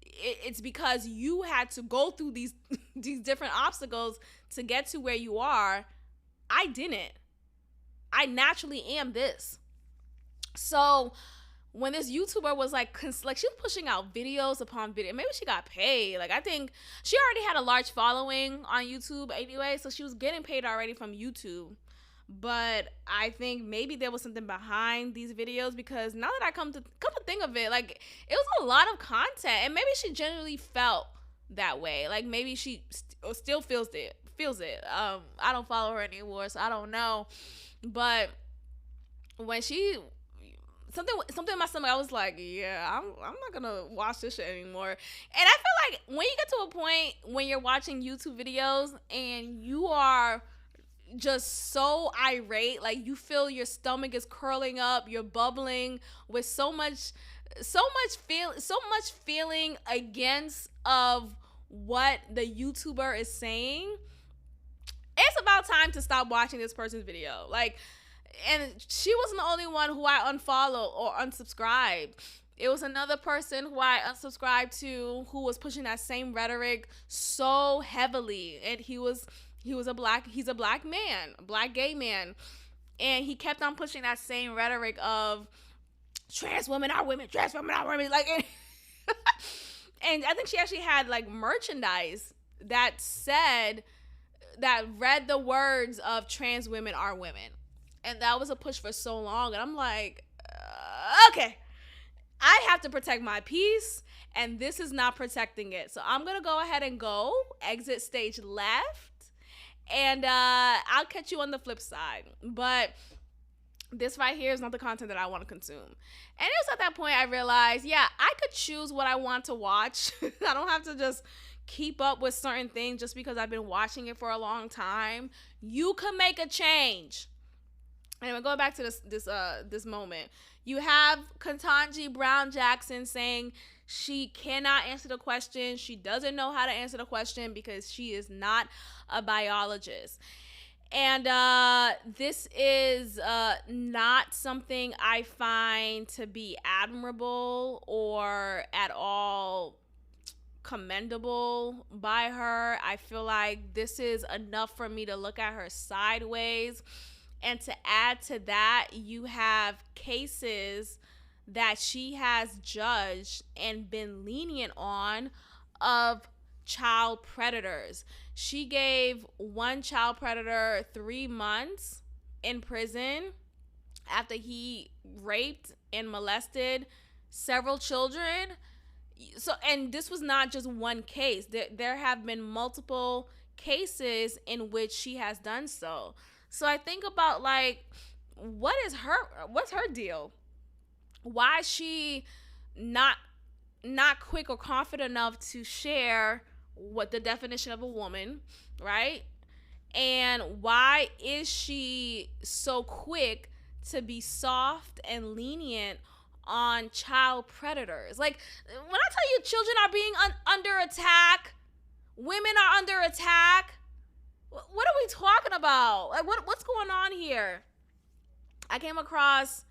It's because you had to go through these different obstacles to get to where you are. I didn't. I naturally am this. So when this YouTuber was like she was pushing out videos upon video, maybe she got paid. Like, I think she already had a large following on YouTube anyway, so she was getting paid already from YouTube. But I think maybe there was something behind these videos, because now that I come to think of it, like, it was a lot of content, and maybe she genuinely felt that way. Like, maybe she still feels it. I don't follow her anymore, so I don't know. But when something in my stomach, I was like, yeah, I'm not gonna watch this shit anymore. And I feel like when you get to a point when you're watching YouTube videos and you are just so irate, like, you feel your stomach is curling up, you're bubbling with so much feeling against of what the YouTuber is saying, it's about time to stop watching this person's video. Like, and she wasn't the only one who I unfollowed or unsubscribed. It was another person who I unsubscribed to who was pushing that same rhetoric so heavily. And he's a black man, a black gay man. And he kept on pushing that same rhetoric of trans women are women, trans women are women. Like, and I think she actually had like merchandise that read the words of trans women are women. And that was a push for so long. And I'm like, okay, I have to protect my peace, and this is not protecting it. So I'm going to go ahead and exit stage left, and I'll catch you on the flip side. But this right here is not the content that I want to consume. And it was at that point I realized, yeah, I could choose what I want to watch. I don't have to just keep up with certain things just because I've been watching it for a long time. You can make a change. Anyway, going back to this moment, you have Ketanji Brown Jackson saying she cannot answer the question. She doesn't know how to answer the question because she is not a biologist. And this is not something I find to be admirable or at all commendable by her. I feel like this is enough for me to look at her sideways. And to add to that, you have cases that she has judged and been lenient on of child predators. She gave one child predator 3 months in prison after he raped and molested several children. So, and this was not just one case. There have been multiple cases in which she has done so. So I think about, like, what's her deal? Why is she not quick or confident enough to share what the definition of a woman, right? And why is she so quick to be soft and lenient on child predators? Like, when I tell you children are being under attack, women are under attack, what are we talking about? Like, what's going on here? I came across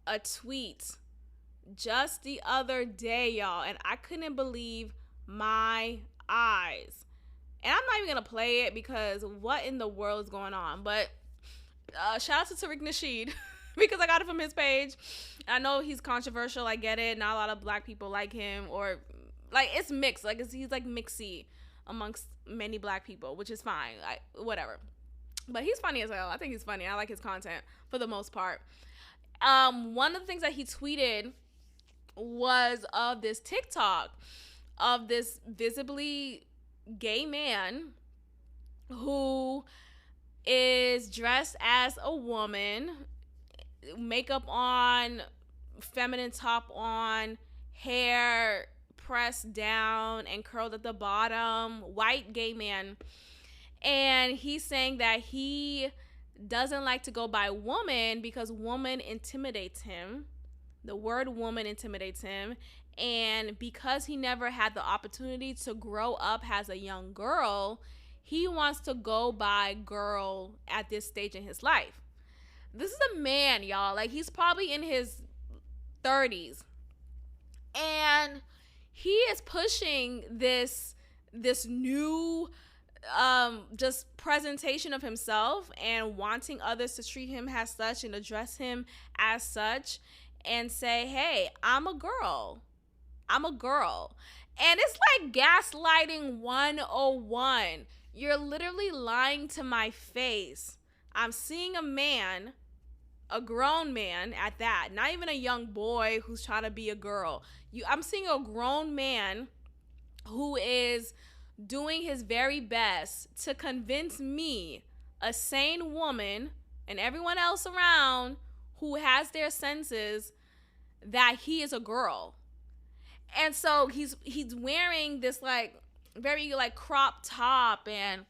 a tweet just the other day, y'all, and I couldn't believe my eyes. And I'm not even gonna play it because what in the world is going on? But shout out to Tariq Nasheed because I got it from his page. I know he's controversial. I get it. Not a lot of black people like him, or like, it's mixed. Like, he's like mixy amongst many black people, which is fine. Whatever. But he's funny as hell. I think he's funny. I like his content for the most part. One of the things that he tweeted was of this TikTok of this visibly gay man who is dressed as a woman, makeup on, feminine top on, hair pressed down and curled at the bottom, white gay man. And he's saying that he doesn't like to go by woman because woman intimidates him. The word woman intimidates him. And because he never had the opportunity to grow up as a young girl, he wants to go by girl at this stage in his life. This is a man, y'all. Like, he's probably in his 30s. And he is pushing this new just presentation of himself and wanting others to treat him as such and address him as such and say, hey, I'm a girl. I'm a girl. And it's like gaslighting 101. You're literally lying to my face. I'm seeing a man, a grown man at that, not even a young boy who's trying to be a girl. I'm seeing a grown man who is doing his very best to convince me, a sane woman, and everyone else around who has their senses, that he is a girl. And so he's wearing this like very like crop top, and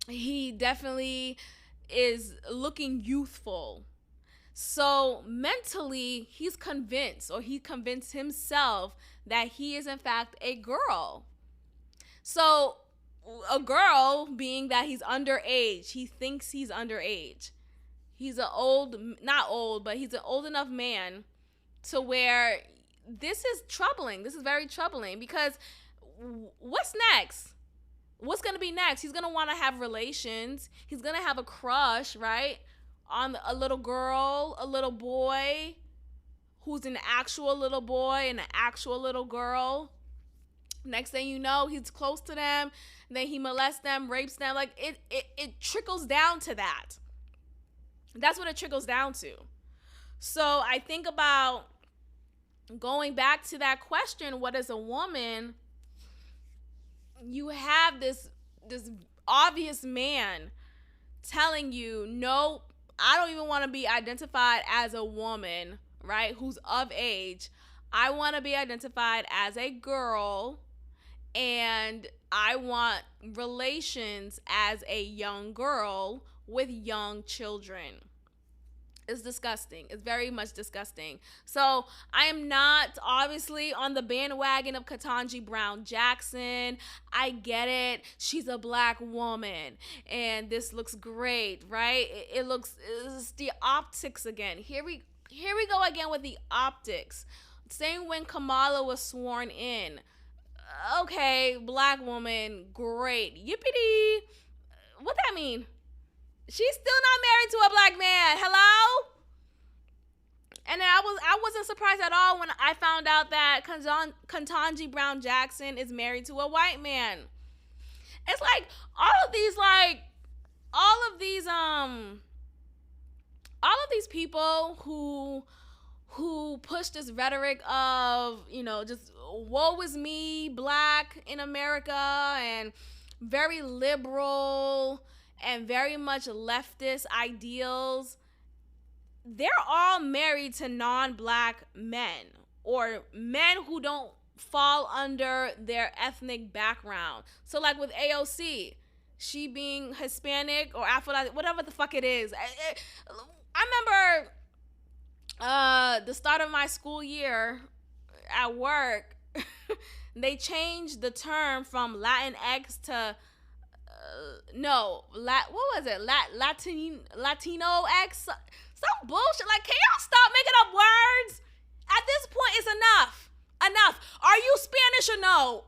he definitely is looking youthful. So mentally, he's convinced, or he convinced himself, that he is in fact a girl. So a girl, being that he's underage, he thinks he's underage. He's not old, but he's an old enough man to where this is troubling. This is very troubling, because what's next? What's going to be next? He's going to want to have relations. He's going to have a crush, right? On a little girl, a little boy who's an actual little boy and an actual little girl. Next thing you know, he's close to them. Then he molests them, rapes them. Like, it trickles down to that. That's what it trickles down to. So I think about going back to that question, what is a woman? You have this obvious man telling you, no, I don't even want to be identified as a woman, right, who's of age. I want to be identified as a girl, and I want relations as a young girl with young children. It's disgusting. It's very much disgusting. So I am not obviously on the bandwagon of Ketanji Brown Jackson. I get it. She's a black woman and this looks great, right? It's the optics again. Here we go again with the optics. Same when Kamala was sworn in. Okay, black woman, great. Yippity. What that mean? She's still not married to a black man. Hello? And then I wasn't surprised at all when I found out that Ketanji Brown Jackson is married to a white man. It's like all of these people who push this rhetoric of, just woe is me, black in America, and very liberal and very much leftist ideals. They're all married to non-black men or men who don't fall under their ethnic background. So like with AOC, she being Hispanic or Afro, whatever the fuck it is. I remember the start of my school year at work, they changed the term from Latinx to what was it? Latino X? Some bullshit. Like, can y'all stop making up words? At this point, it's enough. Enough. Are you Spanish or no?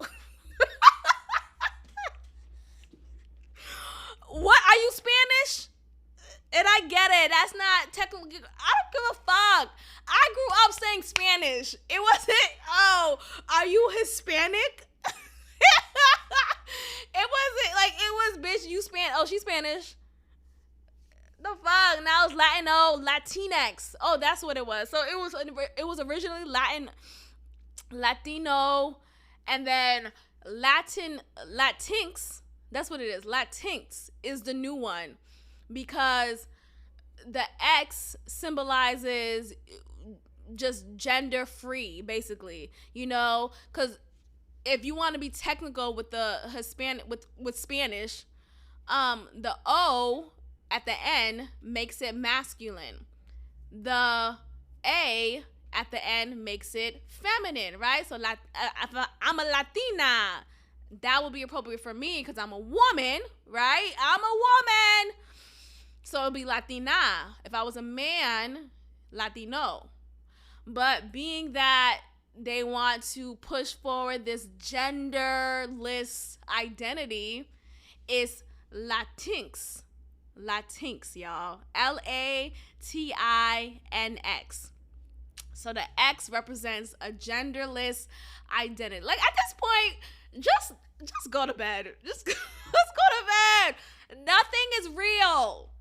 What? Are you Spanish? And I get it. That's not technically. I don't give a fuck. I grew up saying Spanish. It wasn't, oh, are you Hispanic? It wasn't like, it was, bitch, you Spanish. Oh, she's Spanish. The fuck? Now it's Latino, Latinx. Oh, that's what it was. So it was originally Latino, and then Latinx. That's what it is. Latinx is the new one because the X symbolizes just gender free, basically. Because if you want to be technical with the Hispanic with Spanish, the O at the end makes it masculine. The A at the end makes it feminine, right? So if I'm a Latina, that would be appropriate for me because I'm a woman, right? I'm a woman. So it'd be Latina. If I was a man, Latino. But being that they want to push forward this genderless identity, it's Latinx. Latinx, y'all. Latinx. So the X represents a genderless identity. Like, at this point, just go to bed. Just go to bed. Nothing is real.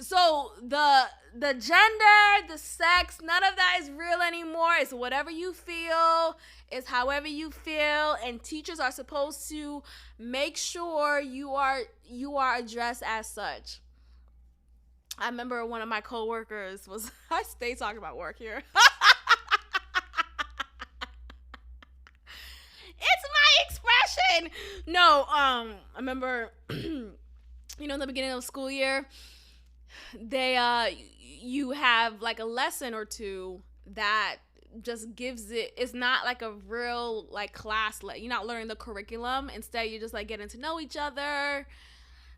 So the gender, the sex, none of that is real anymore. It's whatever you feel. It's however you feel. And teachers are supposed to make sure you are addressed as such. I remember one of my coworkers was, I stay talking about work here. It's my expression. No, I remember, in the beginning of the school year, you have like a lesson or two that just gives it's not like a real like class, you're not learning the curriculum. Instead, you're just like getting to know each other.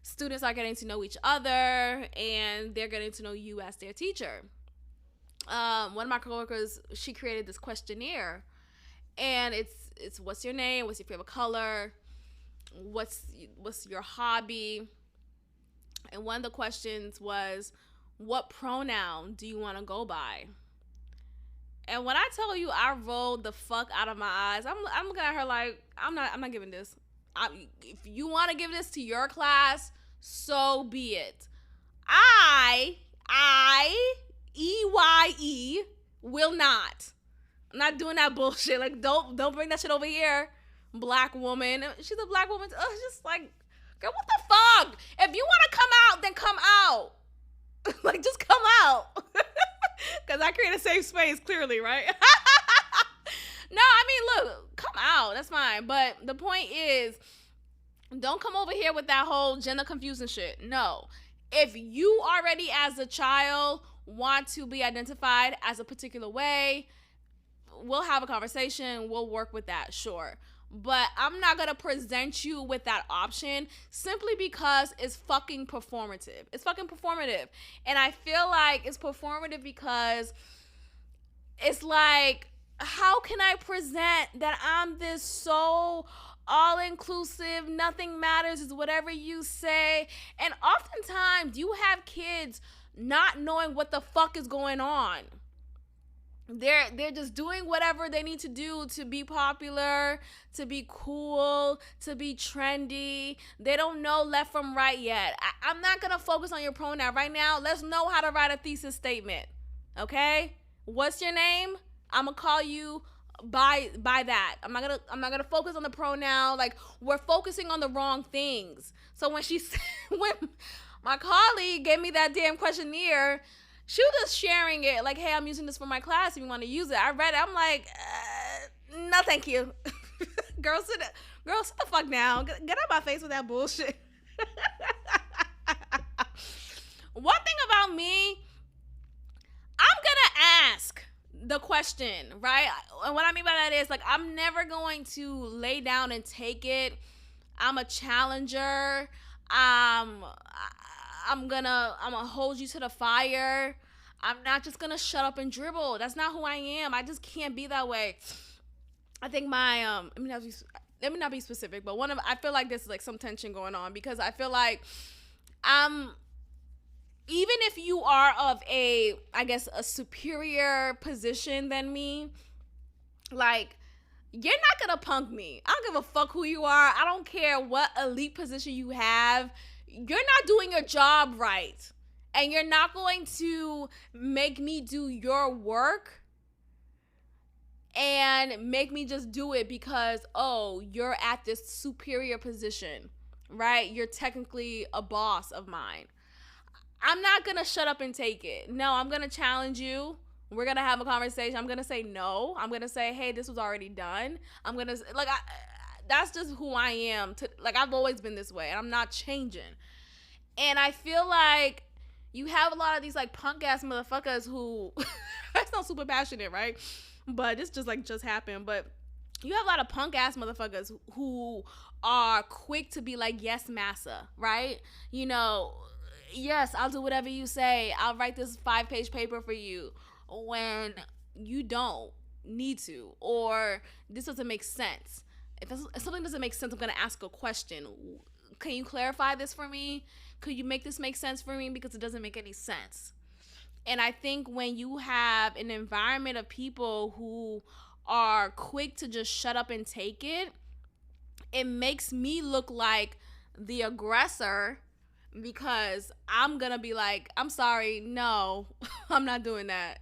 Students are getting to know each other and they're getting to know you as their teacher. One of my coworkers, she created this questionnaire, and it's what's your name, what's your favorite color, what's your hobby. And one of the questions was, what pronoun do you want to go by? And when I tell you, I rolled the fuck out of my eyes. I'm looking at her like, I'm not giving this. If you want to give this to your class, so be it. I EYE will not. I'm not doing that bullshit. Like, don't bring that shit over here. Black woman. She's a black woman. It's just like, girl, what the fuck? If you want to come out, then come out. Like, just come out. Because I create a safe space, clearly, right? No, I mean, look, come out. That's fine. But the point is, don't come over here with that whole gender confusing shit. No. If you already, as a child, want to be identified as a particular way, we'll have a conversation. We'll work with that, sure. But I'm not going to present you with that option simply because it's fucking performative. It's fucking performative. And I feel like it's performative because it's like, how can I present that I'm this so all-inclusive, nothing matters, is whatever you say? And oftentimes you have kids not knowing what the fuck is going on. They're just doing whatever they need to do to be popular, to be cool, to be trendy. They don't know left from right yet. I'm not gonna focus on your pronoun right now. Let's know how to write a thesis statement. Okay? What's your name? I'm gonna call you by that. I'm not gonna focus on the pronoun. Like, we're focusing on the wrong things. So when when my colleague gave me that damn questionnaire, she was just sharing it like, hey, I'm using this for my class if you want to use it. I read it. I'm like, no, thank you. Girl, sit the fuck down. Get out my face with that bullshit. One thing about me, I'm gonna ask the question, right? And what I mean by that is, like, I'm never going to lay down and take it. I'm a challenger. I'm gonna hold you to the fire. I'm not just gonna shut up and dribble. That's not who I am. I just can't be that way. I think my let me not be specific, but I feel like there's like some tension going on, because I feel like even if you are of a superior position than me, like, you're not gonna punk me. I don't give a fuck who you are. I don't care what elite position you have. You're not doing your job right. And you're not going to make me do your work and make me just do it because, oh, you're at this superior position, right? You're technically a boss of mine. I'm not going to shut up and take it. No, I'm going to challenge you. We're going to have a conversation. I'm going to say no. I'm going to say, hey, this was already done. I'm going to, like, that's just who I am. Like, I've always been this way, and I'm not changing. And I feel like you have a lot of these, like, punk-ass motherfuckers who, that's not super passionate, right? But this just happened. But you have a lot of punk-ass motherfuckers who are quick to be like, yes, massa, right? You know, yes, I'll do whatever you say. I'll write this 5-page paper for you, when you don't need to, or this doesn't make sense. If something doesn't make sense, I'm going to ask a question. Can you clarify this for me? Could you make this make sense for me? Because it doesn't make any sense. And I think when you have an environment of people who are quick to just shut up and take it, it makes me look like the aggressor, because I'm going to be like, I'm sorry, no, I'm not doing that.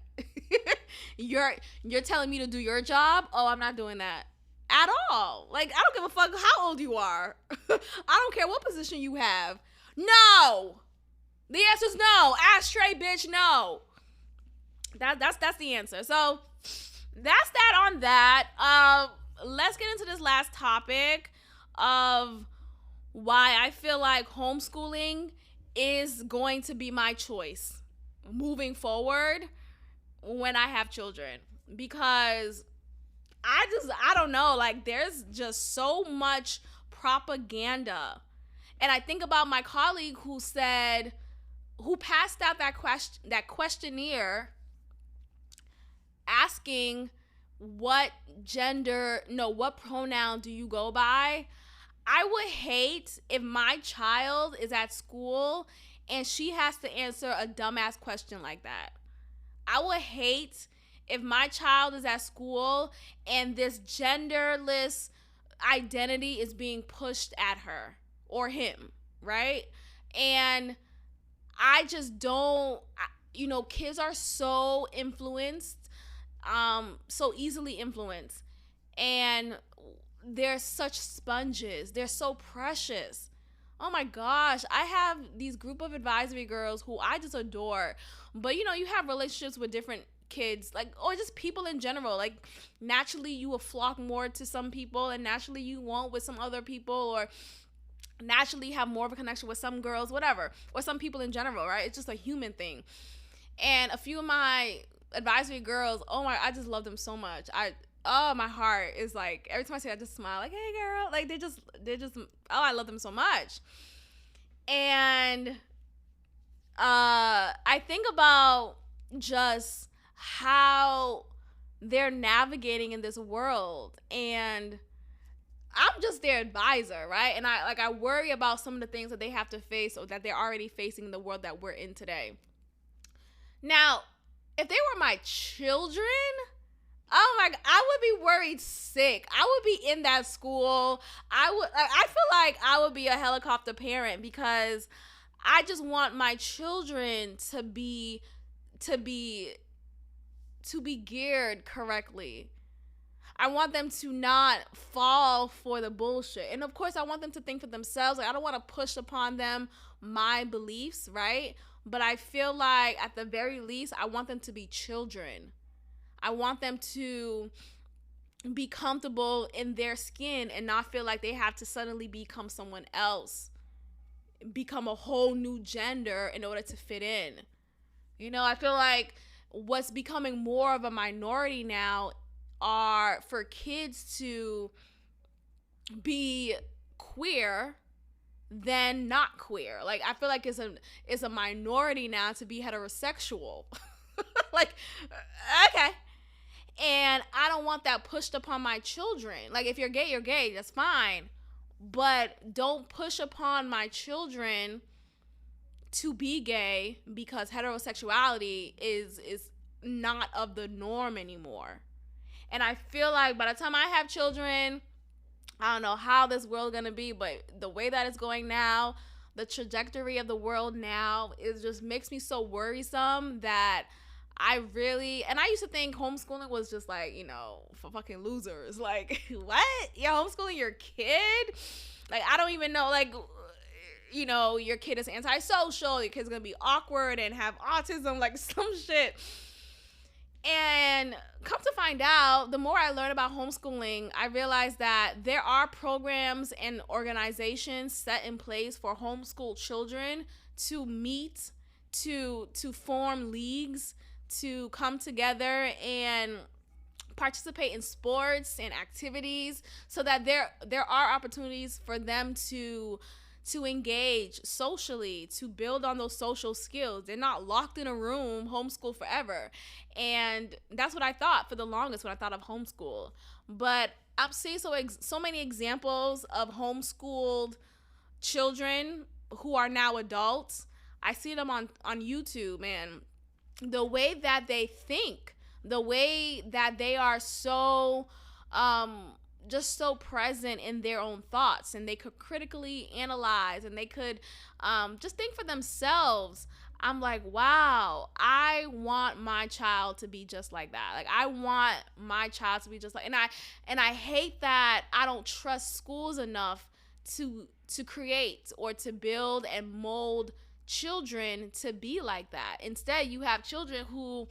You're telling me to do your job? Oh, I'm not doing that at all. Like, I don't give a fuck how old you are. I don't care what position you have. No. The answer is no. Ask straight, bitch, no. That's the answer. So that's that on that. Let's get into this last topic of why I feel like homeschooling is going to be my choice moving forward when I have children. Because I don't know, like, there's just so much propaganda. And I think about my colleague who passed out that questionnaire asking what pronoun do you go by. I would hate if my child is at school and she has to answer a dumbass question like that. I would hate if my child is at school and this genderless identity is being pushed at her or him, right? And I just don't, kids are so influenced, so easily influenced. And they're such sponges. They're so precious. Oh my gosh. I have these group of advisory girls who I just adore. But, you have relationships with different kids, like, or just people in general. Like, naturally you will flock more to some people, and naturally you won't with some other people, or naturally have more of a connection with some girls, whatever, or some people in general, right? It's just a human thing. And a few of my advisory girls, I just love them so much. My heart is like, every time I see it, I just smile, like, hey girl, like, they're just I love them so much. And I think about just how they're navigating in this world, and I'm just their advisor, right? And I worry about some of the things that they have to face, or that they're already facing in the world that we're in today. Now, if they were my children, oh my God, I would be worried sick. I would be in that school. I feel like I would be a helicopter parent because I just want my children to be geared correctly. I want them to not fall for the bullshit. And of course, I want them to think for themselves. Like, I don't want to push upon them my beliefs, right? But I feel like at the very least, I want them to be children. I want them to be comfortable in their skin and not feel like they have to suddenly become someone else, become a whole new gender in order to fit in. You know, I feel like what's becoming more of a minority now are for kids to be queer than not queer. Like, I feel like it's a minority now to be heterosexual. Like, okay. And I don't want that pushed upon my children. Like, if you're gay, that's fine. But don't push upon my children to be gay because heterosexuality is not of the norm anymore. And I feel like by the time I have children, I don't know how this world's going to be, but the way that it's going now, the trajectory of the world now, it just makes me so worrisome that I used to think homeschooling was just like, you know, for fucking losers. Like, what? You're homeschooling your kid? Like, I don't even know, like, you know, your kid is antisocial, your kid's gonna be awkward and have autism, like some shit. And come to find out, the more I learn about homeschooling, I realize that there are programs and organizations set in place for homeschool children to meet, to form leagues, to come together and participate in sports and activities, so that there are opportunities for them to engage socially, to build on those social skills. They're not locked in a room, homeschool forever. And that's what I thought for the longest when I thought of homeschool. But I'm seeing so many examples of homeschooled children who are now adults. I see them on YouTube, man. The way that they think, the way that they are so just so present in their own thoughts, and they could critically analyze, and they could just think for themselves. I'm like, wow, I want my child to be just like that. Like, I want my child to be just like, and I hate that I don't trust schools enough to create or to build and mold children to be like that. Instead, you have children who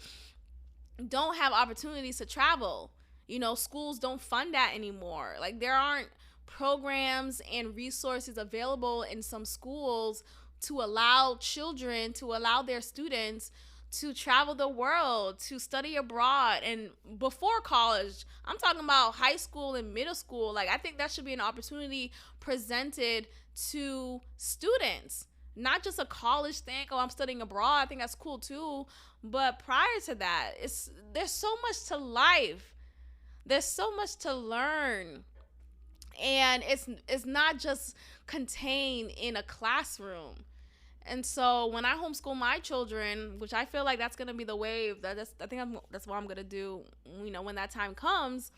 don't have opportunities to travel. You know, schools don't fund that anymore. Like, there aren't programs and resources available in some schools to allow children, to allow their students to travel the world, to study abroad. And before college, I'm talking about high school and middle school. Like, I think that should be an opportunity presented to students, not just a college thing. Oh, I'm studying abroad. I think that's cool too. But prior to that, there's so much to life. There's so much to learn. And it's not just contained in a classroom. And so when I homeschool my children, which I feel like that's going to be the wave, that's what I'm going to do, you know, when that time comes,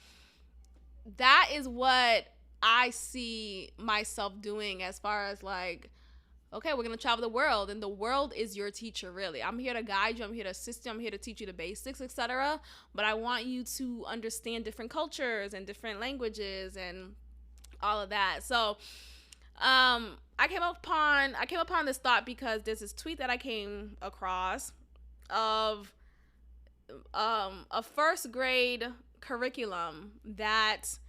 that is what I see myself doing, as far as like, okay, we're going to travel the world, and the world is your teacher, really. I'm here to guide you. I'm here to assist you. I'm here to teach you the basics, etc. But I want you to understand different cultures and different languages and all of that. So I came upon this thought because there's this tweet that I came across of a first grade curriculum that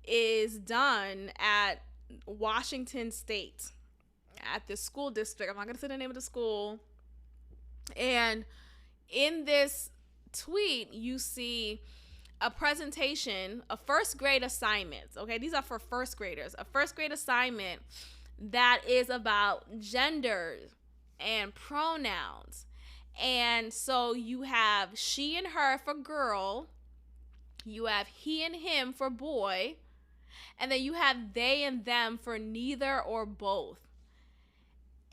is done at Washington State, at the school district. I'm not going to say the name of the school. And in this tweet, you see a presentation, a first grade assignment. Okay, these are for first graders. A first grade assignment that is about gender and pronouns. And so you have she and her for girl, you have he and him for boy, and then you have they and them for neither or both.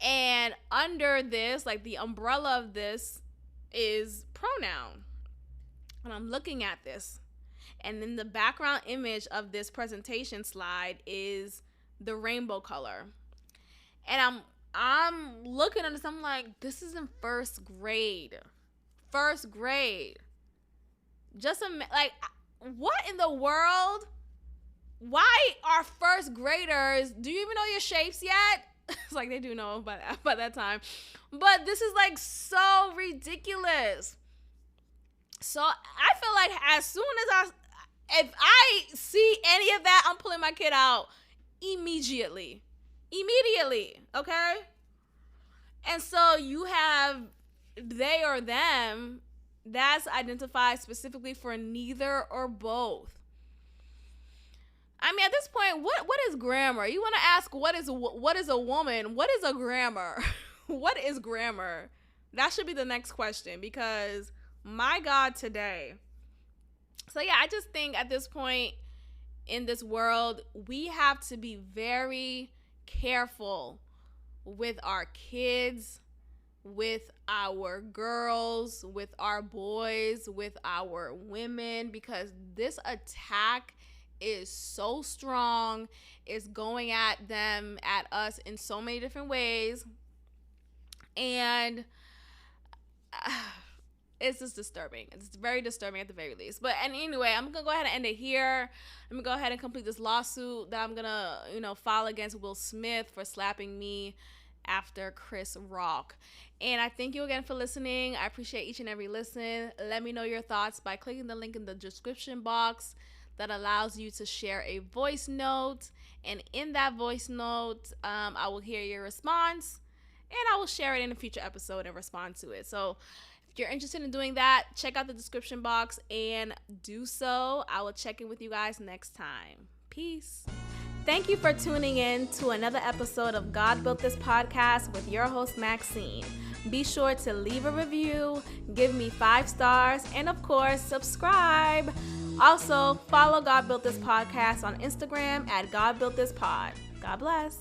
And under this, like the umbrella of this, is pronoun. And I'm looking at this. And then the background image of this presentation slide is the rainbow color. And I'm looking at this, I'm like, this is in first grade. First grade. Just like, what in the world? Why are first graders, do you even know your shapes yet? It's like they do know by that time. But this is like so ridiculous. So I feel like as soon as if I see any of that, I'm pulling my kid out immediately. Okay? And so you have they or them, that's identified specifically for neither or both. I mean, at this point, what is grammar? You want to ask what is a woman? What is a grammar? What is grammar? That should be the next question, because my God, today. So yeah, I just think at this point in this world, we have to be very careful with our kids, with our girls, with our boys, with our women, because this attack is so strong. It's going at them, at us in so many different ways. And it's just disturbing. It's very disturbing at the very least. But and anyway, I'm gonna go ahead and end it here. I'm gonna go ahead and complete this lawsuit that I'm gonna, file against Will Smith for slapping me after Chris Rock. And I thank you again for listening. I appreciate each and every listen. Let me know your thoughts by clicking the link in the description box that allows you to share a voice note. And in that voice note, I will hear your response, and I will share it in a future episode and respond to it. So if you're interested in doing that, check out the description box and do so. I will check in with you guys next time. Peace. Thank you for tuning in to another episode of God Built This Podcast with your host, Maxine. Be sure to leave a review, give me 5 stars, and of course, subscribe. Also, follow God Built This Podcast on Instagram at God Built This Pod. God bless.